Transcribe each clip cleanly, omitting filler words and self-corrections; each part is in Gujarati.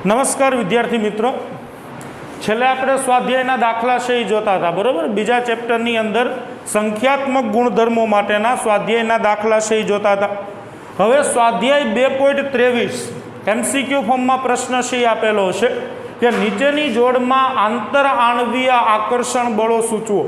નમસ્કાર વિદ્યાર્થી મિત્રો, છેલ્લે આપણે સ્વાધ્યાયના દાખલા છે એ જોતા હતા, બરાબર? બીજા ચેપ્ટરની અંદર સંખ્યાત્મક ગુણધર્મો માટેના સ્વાધ્યાયના દાખલા છે એ જોતા હતા. હવે સ્વાધ્યાય 2.23 MCQ ફોર્મમાં પ્રશ્ન છે એ આપેલો છે કે નીચેની જોડમાં આંતર આણવીય આકર્ષણ બળો સૂચવો.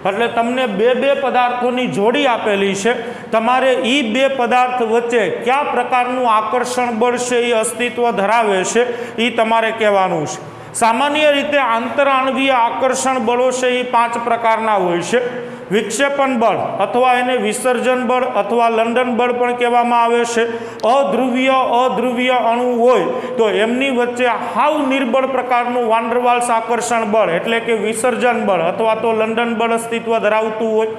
એટલે તમને બે પદાર્થોની જોડી આપેલી છે, તમારે એ બે પદાર્થ વચ્ચે કયા પ્રકારનું આકર્ષણ બળ છે એ અસ્તિત્વ ધરાવે છે એ તમારે કહેવાનું છે. સામાન્ય રીતે આંતર આણવીય આકર્ષણ બળો છે એ 5 પ્રકારના હોય છે. વિક્ષેપણ બળ અથવા એને વિસર્જન બળ અથવા લંડન બળ પણ કહેવામાં આવે છે. અધ્રુવીય અણુ હોય તો એમની વચ્ચે હાવ નિર્બળ પ્રકારનું વાન્ડરવાલ્સ આકર્ષણ બળ એટલે કે વિસર્જન બળ અથવા તો લંડન બળ અસ્તિત્વ ધરાવતું હોય.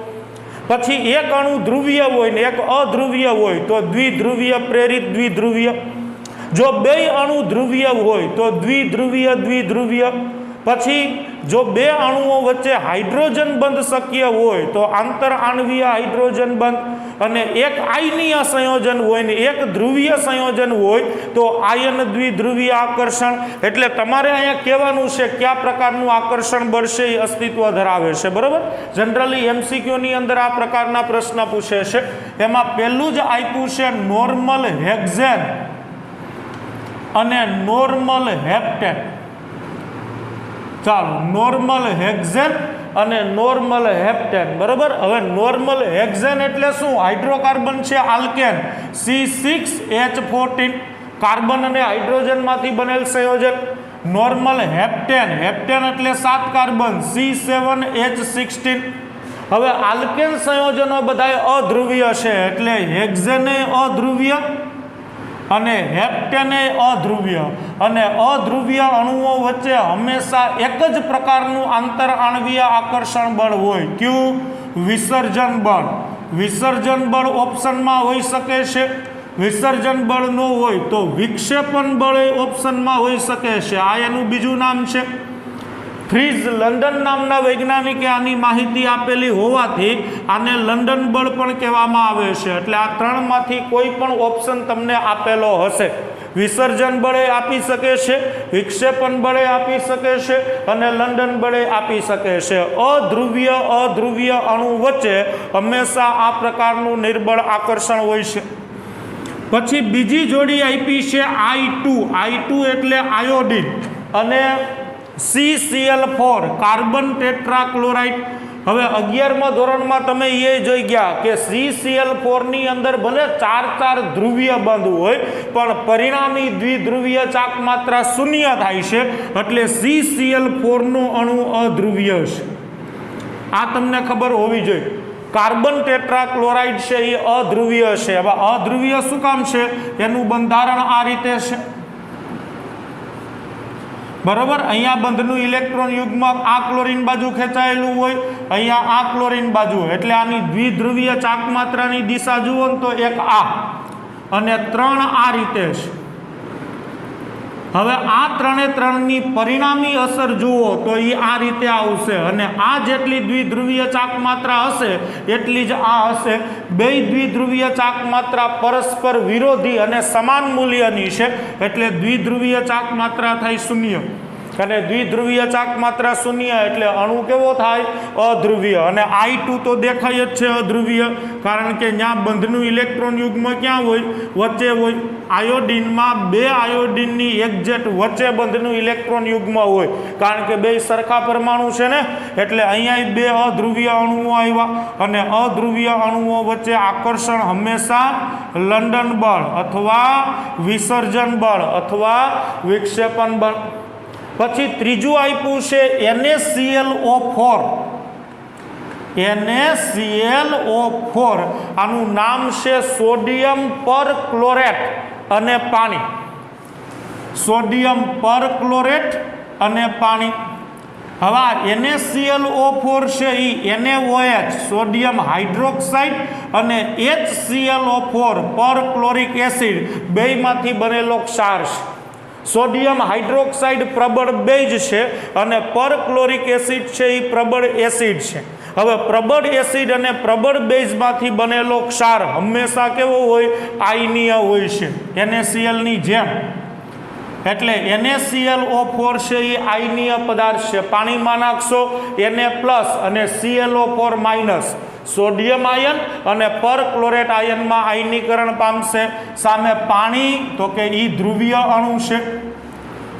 પછી એક અણુ ધ્રુવીય હોય ને એક અધ્રુવીય હોય તો દ્વિધ્રુવીય પ્રેરિત દ્વિધ્રુવીય. જો બે અણુ ધ્રુવીય હોય તો દ્વિધ્રુવીય. પછી જો બે અણુઓ વચ્ચે હાઇડ્રોજન બંધ શક્ય હોય તો આંતર આણવીય હાઇડ્રોજન બંધ. અને એક આયનીય સંયોજન હોય ને એક ધ્રુવીય સંયોજન હોય તો આયન દ્વિધ્રુવીય આકર્ષણ. એટલે તમારે અહીંયા કહેવાનું છે કયા પ્રકારનું આકર્ષણ બળ છે એ અસ્તિત્વ ધરાવે છે, બરાબર? જનરલી MCQની અંદર આ પ્રકારના પ્રશ્ન પૂછે છે. એમાં પહેલું જ આપ્યું છે નોર્મલ હેક્ઝેન અને નોર્મલ હેપ્ટેન. ચાલો, નોર્મલ હેક્ઝેન અને નોર્મલ હેપ્ટેન, બરાબર? હવે નોર્મલ હેક્ઝેન એટલે શું? હાઇડ્રોકાર્બન છે આલ્કેન C6H14, કાર્બન અને હાઇડ્રોજનમાંથી બનેલ સંયોજન. નોર્મલ હેપ્ટેન એટલે 7 કાર્બન C7H16. હવે આલ્કેન સંયોજનો બધા અધ્રુવીય છે એટલે હેક્ઝેન અધ્રુવીય અને હેપ્ટેન અધ્રુવીય. અને અધ્રુવીય અણુઓ વચ્ચે હંમેશા એક જ પ્રકારનું આંતર આણવીય આકર્ષણ બળ હોય. કયું? વિસર્જન બળ. વિસર્જન બળ ઓપ્શનમાં હોઈ શકે છે. વિસર્જન બળ ન હોય તો વિક્ષેપણ બળ ઓપ્શનમાં હોઈ શકે છે. આ એનું બીજું નામ છે. ફ્રીઝ લંડન નામના વૈજ્ઞાનિકે આની માહિતી આપેલી હોવાથી આને લંડન બળ પણ કહેવામાં આવે છે. એટલે આ ત્રણમાંથી કોઈ પણ ઓપ્શન તમને આપેલો હશે. વિસર્જન બળે આપી શકે છે, વિક્ષેપણ બળે આપી શકે છે અને લંડન બળે આપી શકે છે. અધ્રુવીય અણુ વચ્ચે હંમેશા આ પ્રકારનું નિર્બળ આકર્ષણ હોય છે. પછી બીજી જોડી આપી છે I2 એટલે આયોડિન અને CCl4 કાર્બન ટેટ્રાક્લોરાઇડ. હવે 11મા ધોરણમાં તમે એ જોઈ ગયા કે CCl4 ની અંદર ભલે 4 ધ્રુવીય બંધ હોય પણ પરિણામી દ્વિધ્રુવીય ચાક માત્રા શૂન્ય થાય છે. એટલે CCl4 નો અણુ અધ્રુવીય છે. આ તમને ખબર હોવી જોઈએ. કાર્બન ટેટ્રાક્લોરાઇડ છે એ અધ્રુવીય છે. હવે અધ્રુવીય શું કામ છે? એનું બંધારણ આ રીતે છે, બરાબર? અહીંયા બંધનું ઇલેક્ટ્રોન યુગ્મ આ ક્લોરીન બાજુ ખેંચાયેલું હોય, અહીંયા આ ક્લોરીન બાજુ. એટલે આની દ્વિધ્રુવીય ચાક માત્રાની દિશા જુઓ ને તો એક આ અને 3 આ રીતે છે. હવે આ 3ની પરિણામી અસર જુઓ તો એ આ રીતે આવશે. અને આ જેટલી દ્વિધ્રુવીય ચાક માત્રા હશે એટલી જ આ હશે. બે દ્વિધ્રુવીય ચાક માત્રા પરસ્પર વિરોધી અને સમાન મૂલ્યની છે એટલે દ્વિધ્રુવીય ચાક માત્રા થાય 0. અને દ્વિધ્રુવીય ચાક માત્રા 0 એટલે અણુ કેવો થાય? અધ્રુવીય. અને I2 તો દેખાય જ છે અધ્રુવીય, કારણ કે ત્યાં બંધનું ઇલેક્ટ્રોન યુગ્મ ક્યાં હોય? વચ્ચે હોય. આયોડિનમાં 2 આયોડિનની એક્ઝેક્ટ વચ્ચે બંધનું ઇલેક્ટ્રોન યુગ્મ હોય, કારણ કે બે સરખા પરમાણુ છે ને. એટલે અહીંયા 2 અધ્રુવીય અણુઓ આવ્યા અને અધ્રુવીય અણુઓ વચ્ચે આકર્ષણ હંમેશા લંડન બળ અથવા વિસર્જન બળ અથવા વિક્ષેપણ બળ. પછી ત્રીજું આપ્યું છે NaClO4. આનું નામ છે સોડિયમ પરક્લોરેટ અને પાણી. સોડિયમ પરક્લોરેટ અને પાણી. હવે NaClO4 છે એ NaOH સોડિયમ હાઇડ્રોક્સાઇડ અને HClO4 પરક્લોરિક એસિડ બેયમાંથી બનેલો ક્ષાર છે. સોડિયમ હાઇડ્રોક્સાઇડ પ્રબળ બેઝ છે અને પરક્લોરિક એસિડ છે એ પ્રબળ એસિડ છે. હવે પ્રબળ એસિડ અને પ્રબળ બેઝમાંથી બનેલો ક્ષાર હંમેશા કેવો હોય? આયનીય હોય છે, NaCl ની જેમ. એટલે NaClO4 છે એ આયનીય પદાર્થ છે, પાણીમાં નાખશો Na+ અને ClO4 માઇનસ, સોડિયમ આયન અને પરક્લોરેટ આયનમાં આયનીકરણ પામશે. સામે પાણી તો કે ઈ ધ્રુવીય અણુ છે,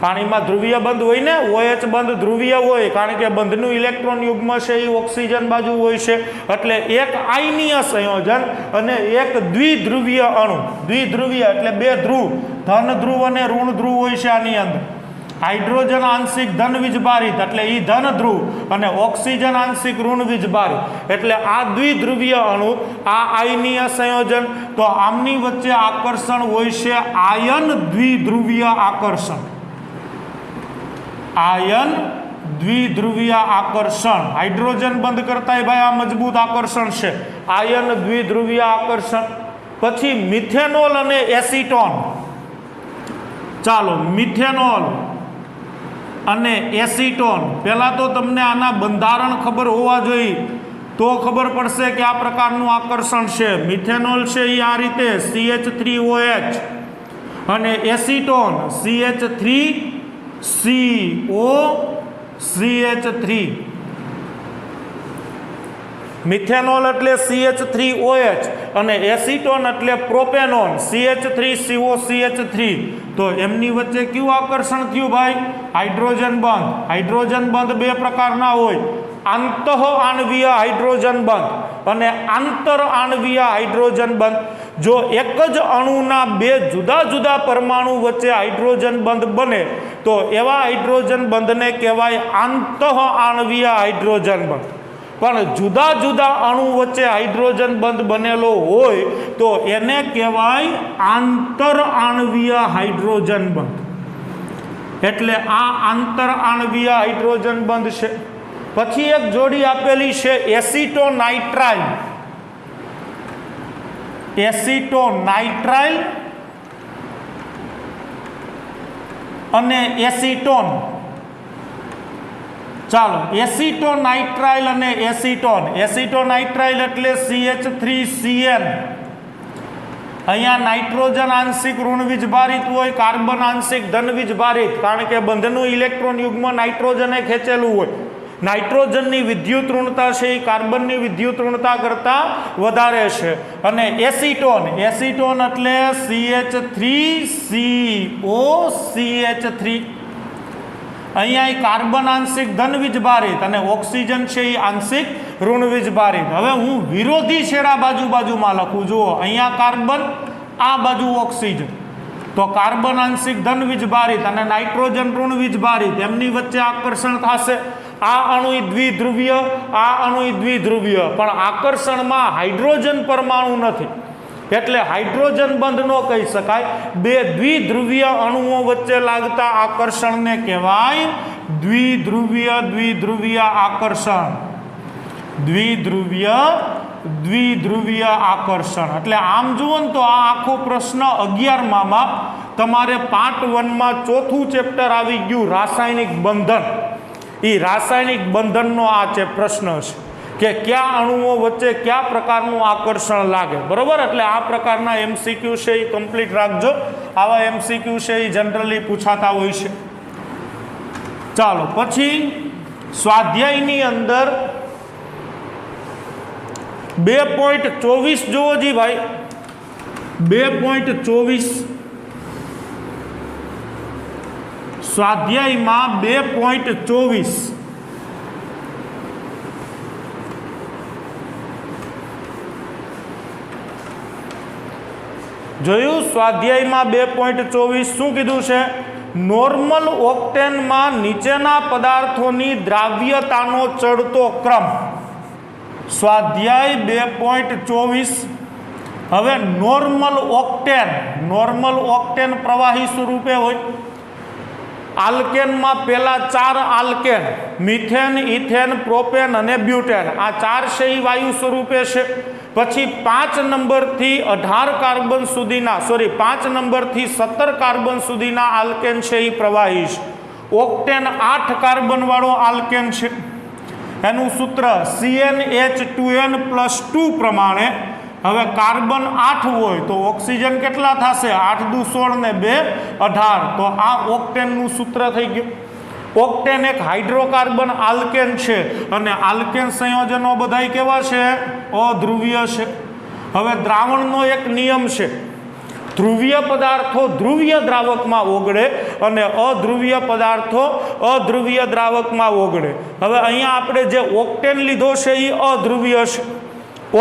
પાણીમાં ધ્રુવીય બંધ હોય ને, OH બંધ ધ્રુવીય હોય, કારણ કે બંધનું ઇલેક્ટ્રોન યુગ્મ છે એ ઓક્સિજન બાજુ હોય છે. એટલે એક આયનીય સંયોજન અને એક દ્વિધ્રુવીય અણુ. દ્વિધ્રુવીય એટલે બે ધ્રુવ, ધન ધ્રુવ અને ઋણ ધ્રુવ હોય છે આની અંદર. હાઇડ્રોજન આંશિક ધન વીજભારિત એટલે એ ધન ધ્રુવ અને ઓક્સિજન આંશિક ઋણ વીજભારિત એટલે આ દ્વિધ્રુવીય અણુ, આ આયનીય સંયોજન. તો આમની વચ્ચે આકર્ષણ હોય છે આયન દ્વિધ્રુવીય આકર્ષણ. આયન દ્વિધ્રુવીય આકર્ષણ. હાઇડ્રોજન બંધ કરતા ભાઈ આ મજબૂત આકર્ષણ છે, આયન દ્વિધ્રુવીય આકર્ષણ. પછી મિથેનોલ અને એસિટોન. ચાલો, મિથેનોલ અને એસિટોન. પહેલા તો તમને આના બંધારણ ખબર હોવા જોઈએ, તો ખબર પડશે કે આ પ્રકારનું આકર્ષણ છે. મિથેનોલ છે એ આ રીતે CH3OH અને એસિટોન CH3COCH3. મિથેનોલ એટલે CH3OH અને એસિટોન એટલે પ્રોપેનોન CH3COCH3. તો એમની વચ્ચે કયું આકર્ષણ થયું ભાઈ? હાઇડ્રોજન બંધ. હાઇડ્રોજન બંધ બે પ્રકારના હોય, આંતઃ આણવીય હાઇડ્રોજન બંધ અને આંતર આણવીય હાઇડ્રોજન બંધ. જો એક જ અણુના બે જુદા જુદા પરમાણુ વચ્ચે હાઇડ્રોજન બંધ બને તો એવા હાઇડ્રોજન બંધને કહેવાય આંતઃ આણવીય હાઇડ્રોજન બંધ. પણ જુદા જુદા અણુ વચ્ચે હાઇડ્રોજન બંધ બનેલો હોય તો એને કહેવાય આંતર આણવીય હાઇડ્રોજન બંધ. એટલે આ આંતર આણવીય હાઇડ્રોજન બંધ છે. પછી એક જોડી આપેલી છે એસિટોનાઇટ્રાઇલ. એસિટોનાઇટ્રાઇલ અને એસિટોન. ચાલો, એસિટોનાઇટ્રાઇલ અને એસિટોન. એસિટોનાઇટ્રાઇલ એટલે CH3CN. અહીંયા નાઇટ્રોજન આંશિક ઋણ વીજભારિત હોય, કાર્બન આંશિક ધન વીજભારિત, કારણ કે બંધનું ઇલેક્ટ્રોન યુગ્મ નાઇટ્રોજને ખેંચેલું હોય. નાઇટ્રોજનની વિદ્યુત ઋણતા છે એ કાર્બનની વિદ્યુત ઋણતા કરતાં વધારે છે. અને એસિટોન. એસિટોન એટલે CH3COCH3. અહીંયા કાર્બન આંશિક ધન વીજભારિત અને ઓક્સિજન છે એ આંશિક ઋણ વીજભારિત. હવે હું વિરોધી છેડા બાજુમાં લખું. જુઓ, અહીંયા કાર્બન, આ બાજુ ઓક્સિજન. તો કાર્બન આંશિક ધન વીજભારિત અને નાઇટ્રોજન ઋણ વીજભારિત, એમની વચ્ચે આકર્ષણ થશે. આ અણુ દ્વિધ્રુવીય, આ અણુ દ્વિધ્રુવીય, પણ આકર્ષણમાં હાઇડ્રોજન પરમાણુ નથી એટલે હાઇડ્રોજન બંધ ન કહી શકાય. બે દ્વિધ્રુવીય અણુઓ વચ્ચે લાગતા આકર્ષણને કહેવાય દ્વિધ્રુવીય આકર્ષણ. દ્વિધ્રુવીય આકર્ષણ. એટલે આમ જુઓ ને તો આ આખો પ્રશ્ન 11માં તમારે પાર્ટ 1માં ચોથું ચેપ્ટર આવી ગયું, રાસાયણિક બંધન. એ રાસાયણિક બંધનનો આ પ્રશ્ન છે કે કયા અણુઓ વચ્ચે કયા પ્રકારનું આકર્ષણ લાગે. બરોબર? એટલે આ પ્રકારના MCQ છે એ કમ્પ્લીટ રાખજો. આવા MCQ છે એ જનરલી પૂછાતા હોય છે. ચાલો, પછી સ્વાધ્યાયની અંદર 2.24 જુઓ જી ભાઈ. 2.24 સ્વાધ્યાયમાં 2.24 જોયું? સ્વાધ્યાયમાં 2.24 શું કીધું છે? નોર્મલ ઓક્ટેનમાં નીચેના પદાર્થોની દ્રાવ્યતાનો ચડતો ક્રમ. સ્વાધ્યાય 2.24. હવે નોર્મલ ઓક્ટેન પ્રવાહી સ્વરૂપે હોય. આલ્કેનમાં પહેલા 4 આલ્કેન, મિથેન, ઇથેન, પ્રોપેન અને બ્યુટેન, આ 4 છે એ વાયુ સ્વરૂપે છે. પછી 5 નંબરથી 18 કાર્બન સુધીના 5 નંબરથી 17 કાર્બન સુધીના આલ્કેન છે એ પ્રવાહી છે. ઓક્ટેન 8 કાર્બન વાળો આલ્કેન છે. એનું સૂત્ર CnH2n+2 પ્રમાણે હવે કાર્બન 8 હોય તો ઓક્સિજન કેટલા થશે? 8 દુ 16 ને 2 18. તો આ ઓક્ટેનનું સૂત્ર થઈ ગયું. ઓક્ટેન એક હાઇડ્રોકાર્બન આલ્કેન છે અને આલ્કેન સંયોજનો બધાય કેવા છે? અધ્રુવીય છે. હવે દ્રાવણનો એક નિયમ છે, ધ્રુવીય પદાર્થો ધ્રુવીય દ્રાવકમાં ઓગળે અને અધ્રુવીય પદાર્થો અધ્રુવીય દ્રાવકમાં ઓગળે. હવે અહીંયા આપણે જે ઓક્ટેન લીધો છે એ અધ્રુવીય છે.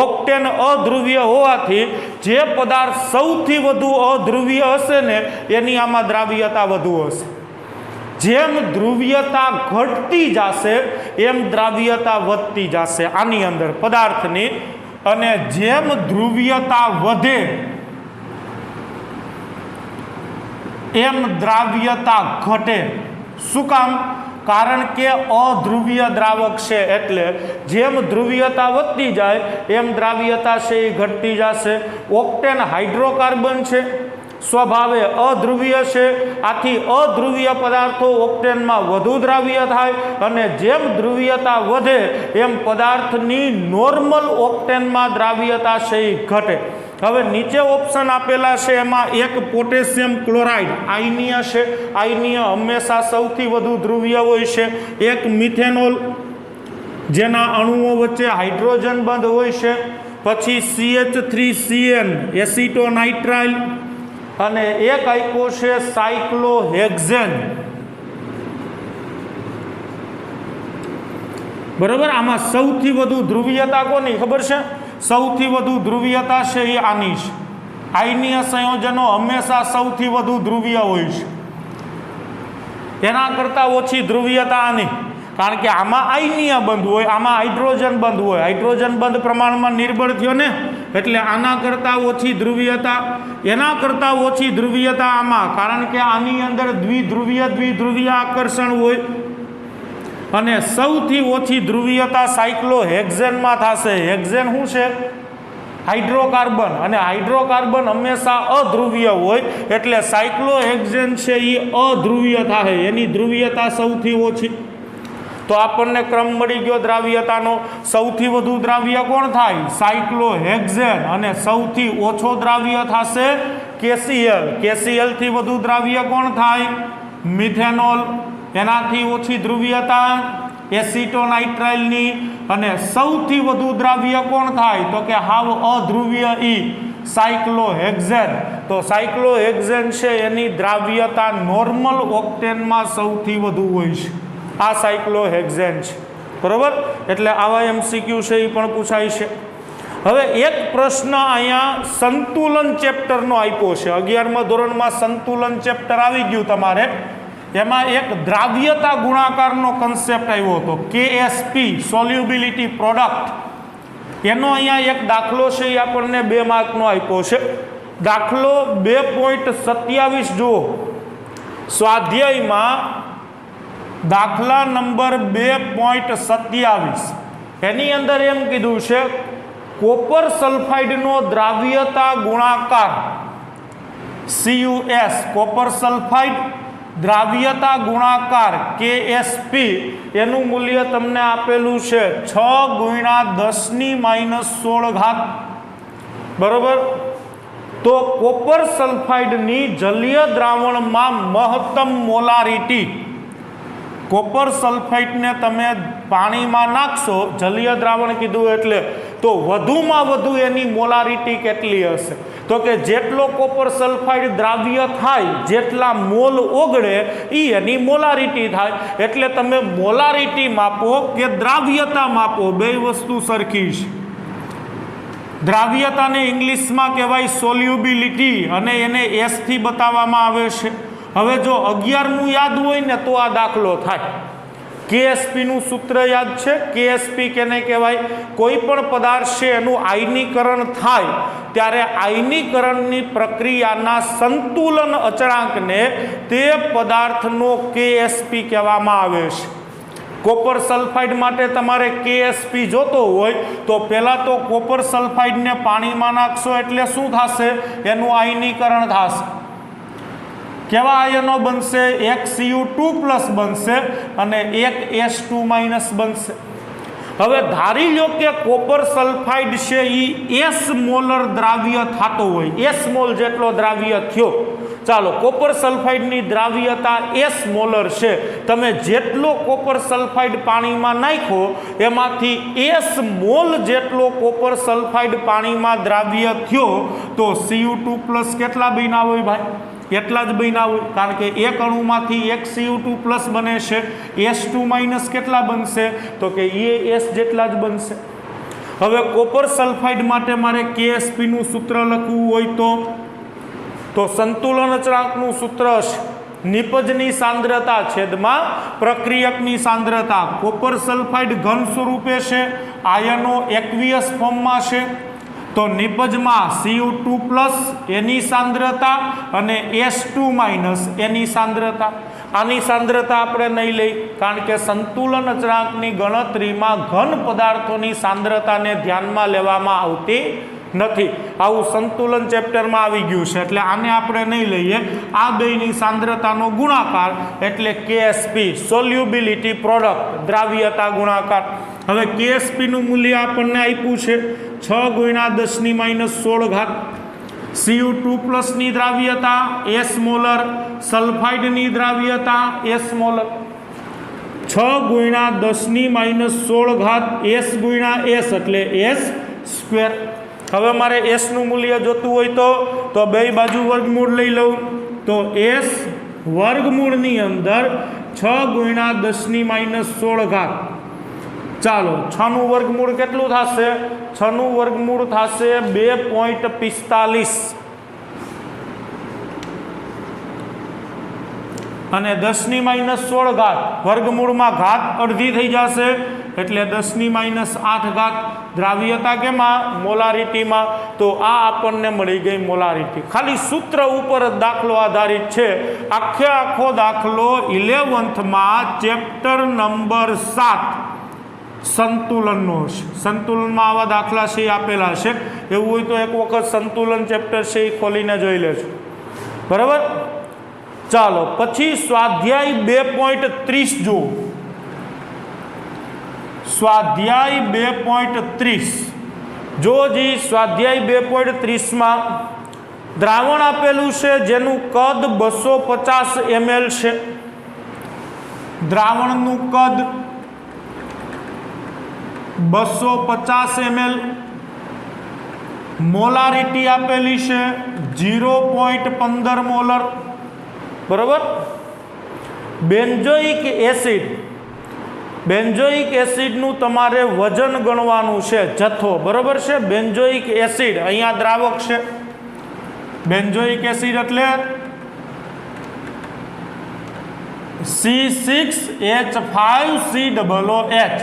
ઓક્ટેન અધ્રુવીય હોવાથી જે પદાર્થ સૌથી વધુ અધ્રુવીય હશે ને એની આમાં દ્રાવ્યતા વધુ હશે. જેમ ધ્રુવીયતા ઘટતી જશે એમ દ્રાવ્યતા વધતી જશે આની અંદર પદાર્થની, અને જેમ ધ્રુવીયતા વધે એમ દ્રાવ્યતા ઘટે. શું કામ? કારણ કે અધ્રુવીય દ્રાવક છે એટલે જેમ ધ્રુવીયતા વધતી જાય એમ દ્રાવ્યતા છે એ ઘટતી જશે. ઓક્ટેન હાઇડ્રોકાર્બન છે, સ્વભાવે અધ્રુવીય છે, આથી અધ્રુવીય પદાર્થો ઓક્ટેનમાં વધુ દ્રાવ્ય થાય અને જેમ ધ્રુવીયતા વધે એમ પદાર્થની નોર્મલ ઓક્ટેનમાં દ્રાવ્યતા છે એ ઘટે. હવે નીચે ઓપ્શન આપેલા છે એમાં એક પોટેશિયમ ક્લોરાઇડ આયનીય છે, આયનીય હંમેશા સૌથી વધુ ધ્રુવીય હોય છે. એક મિથેનોલ જેના અણુઓ વચ્ચે હાઇડ્રોજન બંધ હોય છે. પછી CH3CN એસિટોનાઇટ્રાઇલ અને એક આપ્યો છે સાયક્લોહેક્ઝેન. બરોબર, આમાં સૌથી વધુ ધ્રુવીયતા કોની ખબર છે? સૌથી વધુ ધ્રુવીયતા છે એ આની છે. આયનીય સંયોજનો હંમેશા સૌથી વધુ ધ્રુવીય હોય છે, એના કરતાં ઓછી ધ્રુવીયતા આની, કારણ કે આમાં આયનીય બંધ હોય, આમાં હાઇડ્રોજન બંધ હોય. હાઇડ્રોજન બંધ પ્રમાણમાં નિર્બળ થયો ને, એટલે આના કરતાં ઓછી ધ્રુવીયતા, એના કરતાં ઓછી ધ્રુવીયતા આમાં, કારણ કે આની અંદર દ્વિધ્રુવીય આકર્ષણ હોય. અને સૌથી ઓછી ધ્રુવીયતા સાયક્લોહેક્ઝેનમાં થશે. હેક્ઝેન શું છે? હાઇડ્રોકાર્બન, અને હાઇડ્રોકાર્બન હંમેશા અધ્રુવીય હોય એટલે સાયક્લોહેક્ઝેન છે એ અધ્રુવીય થાય, એની ધ્રુવીયતા સૌથી ઓછી. તો આપણને ક્રમ મળી ગયો દ્રાવ્યતાનો. સૌથી વધુ દ્રાવ્ય કોણ થાય? સાયક્લોહેક્ઝેન. અને સૌથી ઓછો દ્રાવ્ય થશે KCl. KCl થી વધુ દ્રાવ્ય કોણ થાય? મિથેનોલ. એનાથી ઓછી ધ્રુવીયતા એસિટોનાઇટ્રાઇલની. અને સૌથી વધુ દ્રાવ્ય કોણ થાય? તો કે હાવ અધ્રુવીય સાયક્લોહેક્ઝેન. તો સાયક્લોહેક્ઝેન છે એની દ્રાવ્યતા નોર્મલ ઓક્ટેનમાં સૌથી વધુ હોય છે. આ સાયક્લોહેક્ઝેન છે. બરોબર, એટલે આવા MCQ છે એ પણ પૂછાય છે. હવે એક પ્રશ્ન અહીંયા સંતુલન ચેપ્ટરનો આપ્યો છે. 11મા ધોરણમાં સંતુલન ચેપ્ટર આવી ગયું તમારે. એમાં એક દ્રાવ્યતા ગુણાકારનો કન્સેપ્ટ આવ્યો હતો, KSP સોલ્યુબિલિટી પ્રોડક્ટ. એનો અહીંયા એક દાખલો છે એ આપણને 2 માર્કનો આપ્યો છે. દાખલો 2.27 જુઓ સ્વાધ્યાયમાં. દાખલા નંબર 2.27 એની અંદર એમ કીધું છે કોપર સલ્ફાઇડનો દ્રાવ્યતા ગુણાકાર CuS, કોપર સલ્ફાઇડ દ્રાવ્યતા ગુણાકાર KSP, એનું મૂલ્ય તમને આપેલું છે 6×10⁻16. બરોબર, તો કોપર સલ્ફાઇડની જલીય દ્રાવણમાં મહત્તમ મોલારિટી, કોપર સલ્ફેટને તમે પાણીમાં નાખશો, જલીય દ્રાવણ કીધું એટલે, તો વધુમાં વધુ એની મોલારિટી કેટલી હશે? તો કે જેટલો કોપર સલ્ફાઇડ દ્રાવ્ય થાય, જેટલા મોલ ઓગળે એ એની મોલારિટી થાય. એટલે તમે મોલારિટી માપો કે દ્રાવ્યતા માપો, બે વસ્તુ સરખી છે. દ્રાવ્યતાને ઇંગ્લિશમાં કહેવાય સોલ્યુબિલિટી અને એને S થી બતાવવામાં આવે છે. હવે જો 11મું યાદ હોય ને તો આ દાખલો થાય. KSP નું સૂત્ર યાદ છે? KSP કેને કહેવાય? કોઈ પણ પદાર્થ છે એનું આયનીકરણ થાય ત્યારે આયનીકરણની પ્રક્રિયાના સંતુલન અચળાંકને તે પદાર્થનો KSP કહેવામાં આવે છે. કોપર સલ્ફાઇડ માટે તમારે KSP જોતો હોય તો પહેલાં તો કોપર સલ્ફાઇડને પાણીમાં નાખશો એટલે શું થશે? એનું આયનીકરણ થશે. કેવા આયનો બનશે? એક Cu2+ બનશે અને એક H2- બનશે. હવે ધારી લો કે કોપર સલ્ફાઇડ છે એ એસ મોલર દ્રાવ્ય થતો હોય, એસ મોલ જેટલો દ્રાવ્ય થયો, ચાલો કોપર સલ્ફાઇડની દ્રાવ્યતા એસ મોલર છે, તમે જેટલો કોપર સલ્ફાઇડ પાણીમાં નાખો એમાંથી એસ મોલ જેટલો કોપર સલ્ફાઇડ પાણીમાં દ્રાવ્ય થયો તો Cu2+ કેટલા બન્યા હોય ભાઈ? એટલા જ બન્યા હોય, કારણ કે એક અણુમાંથી એક Cu2+ બને છે, S2- કેટલા બનશે? તો કે એ એસ જેટલા જ બનશે. હવે કોપર સલ્ફાઇડ માટે મારે KSP નું સૂત્ર લખવું હોય તો સંતુલન અચળાંકનું સૂત્ર છે નિપજની સાંદ્રતા છેદમાં પ્રક્રિયકની સાંદ્રતા. કોપર સલ્ફાઇડ ઘન સ્વરૂપે છે, આયનો એક્વિયસ ફોર્મમાં છે, તો નિપજમાં Cu2+ એની સાંદ્રતા અને S2- એની સાંદ્રતા. આની સાંદ્રતા આપણે નહીં લઈ, કારણ કે સંતુલન અચળાંકની ગણતરીમાં ઘન પદાર્થોની સાંદ્રતાને ધ્યાનમાં લેવામાં આવતી નથી. આવું સંતુલન ચેપ્ટરમાં આવી ગયું છે, એટલે આને આપણે નહીં લઈએ. આ બેની સાંદ્રતાનો ગુણાકાર એટલે KSP, સોલ્યુબિલિટી પ્રોડક્ટ, દ્રાવ્યતા ગુણાકાર. હવે KSP નું મૂલ્ય આપણને આપ્યું છે 6 × 10⁻16. Cu2+ ની દ્રાવ્યતા S molar, સલ્ફાઇડની દ્રાવ્યતા S molar. 6 × 10⁻16 S × S એટલે S². હવે મારે S નું મૂલ્ય જોતું હોય તો બે બાજુ વર્ગમૂળ લઈ લઉં, તો S વર્ગમૂળની અંદર 6 × 10⁻16. ચાલો 6 નું વર્ગમૂળ કેટલું થશે? 6 નું વર્ગમૂળ થશે 2.45 અને 10⁻16 વર્ગમૂળમાં ઘાત અડધી થઈ જશે એટલે 10⁻8. દ્રાવ્યતા કેમાં? મોલારિટીમાં. તો આ આપણને મળી ગઈ મોલારિટી. ખાલી સૂત્ર ઉપર જ દાખલો આધારિત છે. આખો દાખલો 11th ચેપ્ટર નંબર 7 સંતુલનનો છે. સંતુલનમાં આવા દાખલા છે આપેલા છે. એવું હોય તો એક વખત સંતુલન ચેપ્ટર છે એ ખોલીને જોઈ લેજો, બરાબર. ચાલો પછી સ્વાધ્યાય 2.30 જુઓ. સ્વાધ્યાય 2.30 જો જી સ્વાધ્યાય 2.30માં દ્રાવણ આપેલું છે જેનું કદ 250 ml છે. દ્રાવણનું કદ 250 ml, મોલારિટી આપેલી છે 0.15 મોલર, બરાબર. બેન્ઝોઇક એસિડ, બેન્ઝોઇક એસિડનું તમારે વજન ગણવાનું છે, જથ્થો, બરાબર છે. બેન્ઝોઇક એસિડ અહીંયા દ્રાવક છે. બેન્ઝોઇક એસિડ એટલે C6H5COOH.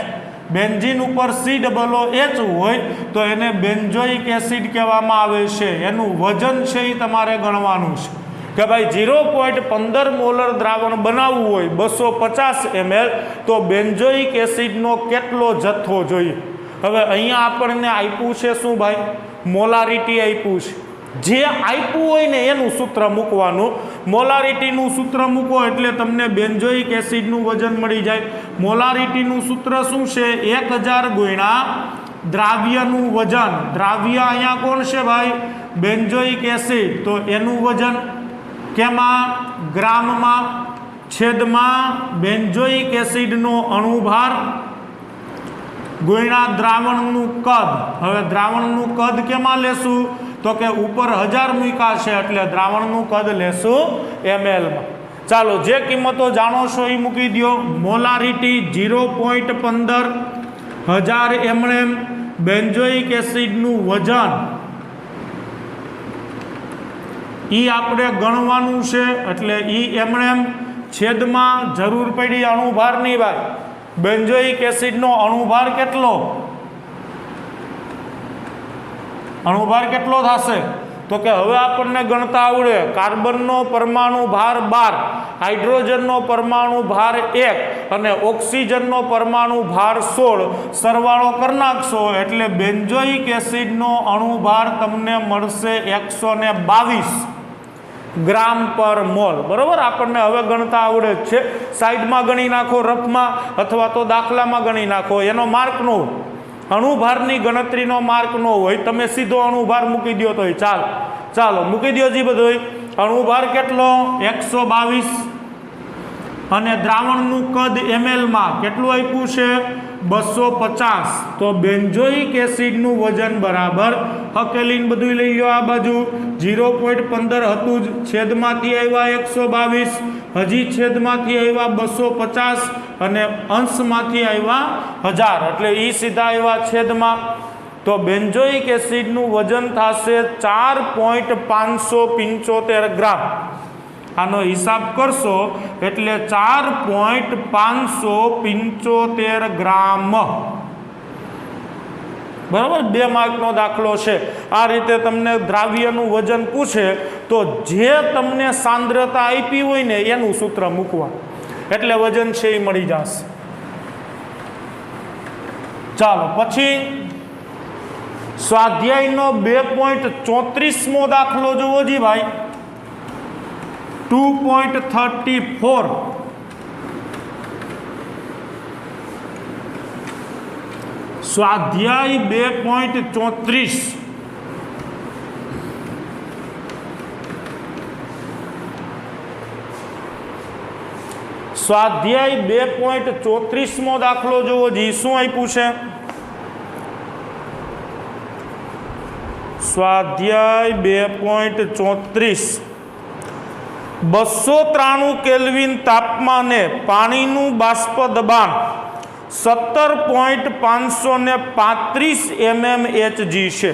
બેન્ઝીન ઉપર COOH હોય તો એને બેન્ઝોઇક એસિડ કહેવામાં આવે છે. એનું વજન છે એ તમારે ગણવાનું છે કે ભાઈ 0.15 મોલર દ્રાવણ બનાવવું હોય 250 ml તો બેન્ઝોઇક એસિડનો કેટલો જથ્થો જોઈએ. હવે અહીંયા આપણને આપ્યું છે શું ભાઈ? મોલારિટી આપ્યું છે. જે આપ્યું હોય ને એનું સૂત્ર મૂકવાનું. મોલારિટીનું સૂત્ર મૂકો એટલે તમને બેન્ઝોઇક એસિડનું વજન મળી જાય. મોલારિટીનું સૂત્ર શું છે? 1000 ગુણ્યા દ્રાવ્યનું વજન. દ્રાવ્ય અહીંયા કોણ છે ભાઈ? Benzoic acid. તો એનું વજન કેમાં? ગ્રામમાં, છેદમાં બેન્ઝોઇક એસિડનો અણુભાર ગુણ્યા દ્રાવણનું કદ. હવે દ્રાવણનું કદ કેમાં લેશું? તો કે ઉપર 1000 મૂક્યા છે એટલે દ્રાવણનું કદ લેશું ml માં. ચાલો જે કિંમતો જાણો છો એ મૂકી દો. Molarity 0.15, 1000 ml. બેન્ઝોઇક એસિડનું વજન એ આપણે ગણવાનું છે એટલે ml છેદમાં જરૂર પડી અણુભારની ભાઈ. બેન્ઝોઇક એસિડનો અણુભાર કેટલો? અણુભાર કેટલો થશે? તો કે હવે આપણને ગણતા આવડે. કાર્બનનો પરમાણુ ભાર 12, હાઇડ્રોજનનો પરમાણુ ભાર 1 અને ઓક્સિજનનો પરમાણુ ભાર 16. સરવાળો કરી નાખશો એટલે બેન્ઝોઇક એસિડનો અણુભાર તમને મળશે 122. ગ્રામ પર મોલ, બરોબર. આપણને હવે ગણતા આવડે જ છે. સાઈડમાં ગણી નાખો રફમાં, અથવા તો દાખલામાં ગણી નાખો, એનો માર્ક ન હોય. અણુભારની ગણતરીનો માર્ક ન હોય, તમે સીધો અણુભાર મૂકી દો તોય ચાલો મૂકી દો જી બધું. અણુભાર કેટલો? 122. અને દ્રાવણનું કદ ml-માં કેટલું આપ્યું છે? 250. તો બેન્ઝોઇક એસિડનું વજન બરાબર, હકેલીને બધું લઈ લો આ બાજુ, 0.15 હતું જ, છેદમાંથી આવ્યા 122, હજી છેદમાંથી આવ્યા 250 અને અંશમાંથી આવ્યા 1000, એટલે એ સીધા આવ્યા છેદમાં. તો બેન્ઝોઇક એસિડનું વજન થશે 4.575 ગ્રામ. આનો હિસાબ કરશો એટલે 4.575 ગ્રામ, બરાબર. 2 માર્કનો દાખલો છે. આ રીતે તમને દ્રાવ્યનું વજન પૂછે તો જે તમને સાંદ્રતા આપી હોય ને એનું સૂત્ર મૂકવા, એટલે વજન છે એ મળી જશે. ચાલો પછી સ્વાધ્યાયનો 2.34મો દાખલો જુઓ જી ભાઈ. 2.34 સ્વાધ્યાય 2.34. સ્વાધ્યાય 2.34મો દાખલો જુઓ જી. શું આપ્યું છે? સ્વાધ્યાય 2.34. 293 કેલ્વિન તાપમાને પાણીનું બાષ્પ દબાણ 17.535 mmHg છે.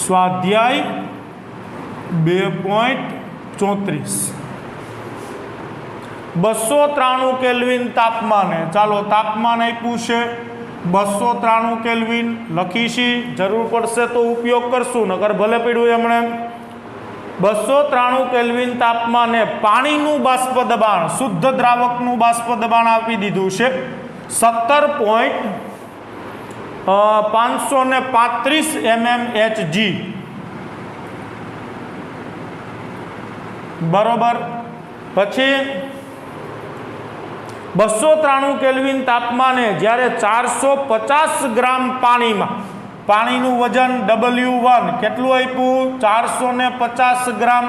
સ્વાધ્યાય 2.34. 293 કેલ્વિન તાપમાને, ચાલો તાપમાન આપ્યું છે 293 કેલ્વિન, લખીશી, જરૂર પડશે તો ઉપયોગ કરશું, નકર ભલે પડ્યું એમણે. 293 કેલ્વિન તાપમાને પાણીનું બાષ્પ દબાણ, શુદ્ધ દ્રાવકનું બાષ્પ દબાણ આપી દીધું છે 17.535 mmHg, બરોબર. પછી 293 કેલ્વિન તાપમાને જ્યારે 450 ગ્રામ પાણીમાં, પાણીનું વજન W1 કેટલું આપ્યું? 450 ગ્રામ.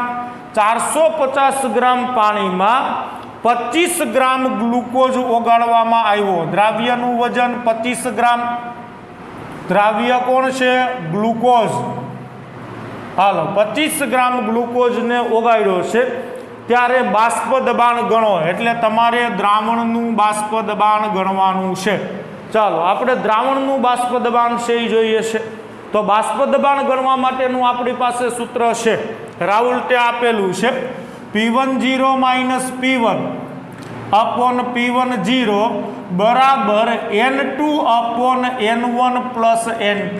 450 ગ્રામ પાણીમાં 25 ગ્રામ ગ્લુકોઝ ઓગાળવામાં આવ્યો. દ્રાવ્યનું વજન 25 ગ્રામ. દ્રાવ્ય કોણ છે? ગ્લુકોઝ. હાલો, 25 ગ્રામ ગ્લુકોઝને ઓગાળ્યો છે. ત્યારે બાષ્પ દબાણ ગણો, એટલે તમારે દ્રાવણનું બાષ્પ દબાણ ગણવાનું છે. ચાલો આપણે દ્રાવણનું બાષ્પ દબાણ છે એ જોઈએ છે. તો બાષ્પ દબાણ ગણવા માટેનું આપણી પાસે સૂત્ર છે, રાઉલ્ટે આપેલું છે, P10 minus P1 upon P10 બરાબર N2 upon N1 plus N2.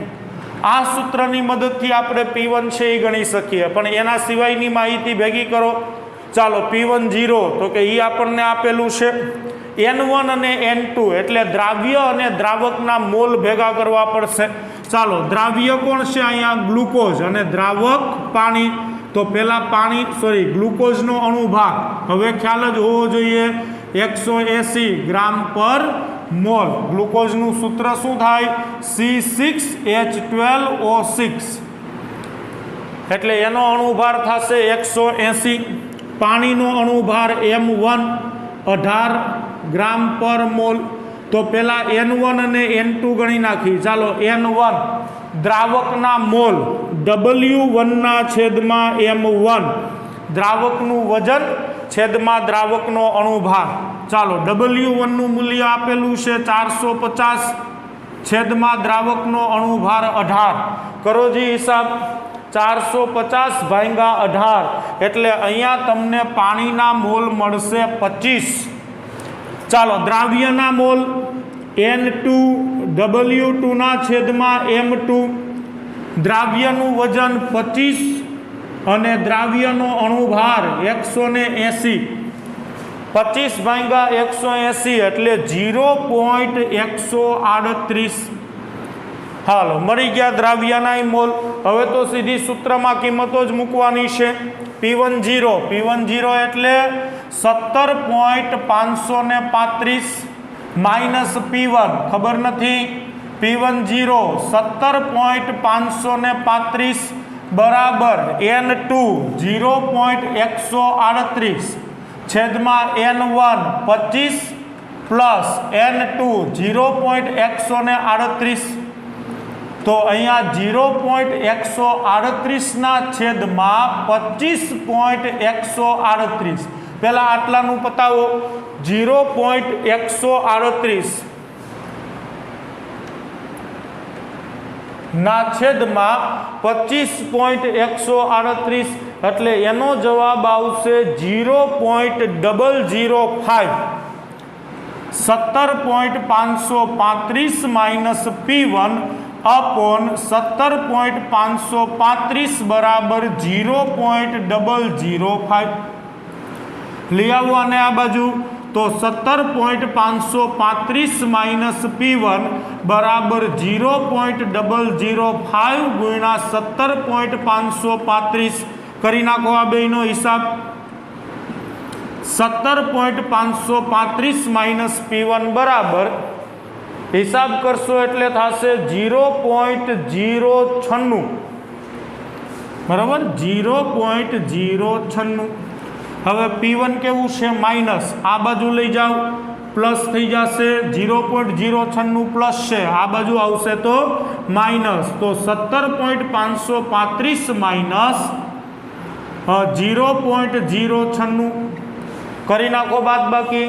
આ સૂત્રની મદદથી આપણે P1 છે એ ગણી શકીએ, પણ એના સિવાયની માહિતી ભેગી કરો. ચાલો P10 તો કે એ આપણને આપેલું છે, N1 અને N2 એટલે દ્રાવ્ય અને દ્રાવકના મોલ ભેગા કરવા પડશે. ચાલો દ્રાવ્ય કોણ છે? અહીંયા ગ્લુકોઝ, અને દ્રાવક પાણી. તો પહેલા ગ્લુકોઝનો અણુભાર હવે ખ્યાલ જ હોવો જોઈએ, 180 ગ્રામ પર મોલ. ગ્લુકોઝનું સૂત્ર શું થાય? C6H12O6, એટલે એનો અણુભાર થશે 180. પાણીનો અણુભાર M1 18 ગ્રામ પર મોલ. તો પેલા N1 અને N2 ગણી નાખી. ચાલો N1 દ્રાવકના મોલ, W1 ના છેદમાં M1 દ્રાવકનું વજન છેદમાં દ્રાવકનો અણુભાર. ચાલો W1 નું મૂલ્ય આપેલું છે 450, છેદમાં દ્રાવકનો અણુભાર 18. કરો જી હિસાબ. 450 ભાગ્યા 18 એટલે અહીંયા તમને પાણીના મોલ મળશે 25. ચાલો દ્રાવ્યના મોલ N2 W2 ના છેદમાં M2, દ્રાવ્યનું વજન 25 અને દ્રાવ્યનો અણુભાર 180. 25 ભાગ્યા 180 એટલે 0.138. હાલો મળી ગયા દ્રાવ્યના મોલ. હવે તો સીધી સૂત્રમાં કિંમતો જ મૂકવાની છે. P10 એટલે 17.535 માઇનસ P1 ખબર નથી P10 17.535 બરાબર N2 0.138 છેદમાં N1 25 પ્લસ N2 0.138 તો અહીંયા 0.138 ના છેદમાં 25.138 પહેલા આટલાનું પતાવો 0.138 ના છેદમાં 25.138 એટલે એનો જવાબ આવશે 0.005 17.535 માઇનસ P1 अपॉन 17.535 बराबर 0.005 ले आवो आने आ बाजू तो 17.535 माइनस P1 बराबर 0.005 गुणा 17.535 करी नाखो आ बेनो हिसाब 17.535 माइनस P1 बराबर हिसाब करशो एटले थाशे 0.096 बराबर 0.096 हवे P1 केवुं छे माइनस आ बाजू लई जाओ प्लस थई जाशे 0.096 प्लस छे आ बाजू आवशे तो माइनस तो 17.535 माइनस 0.096 करी नाखो बाद बाकी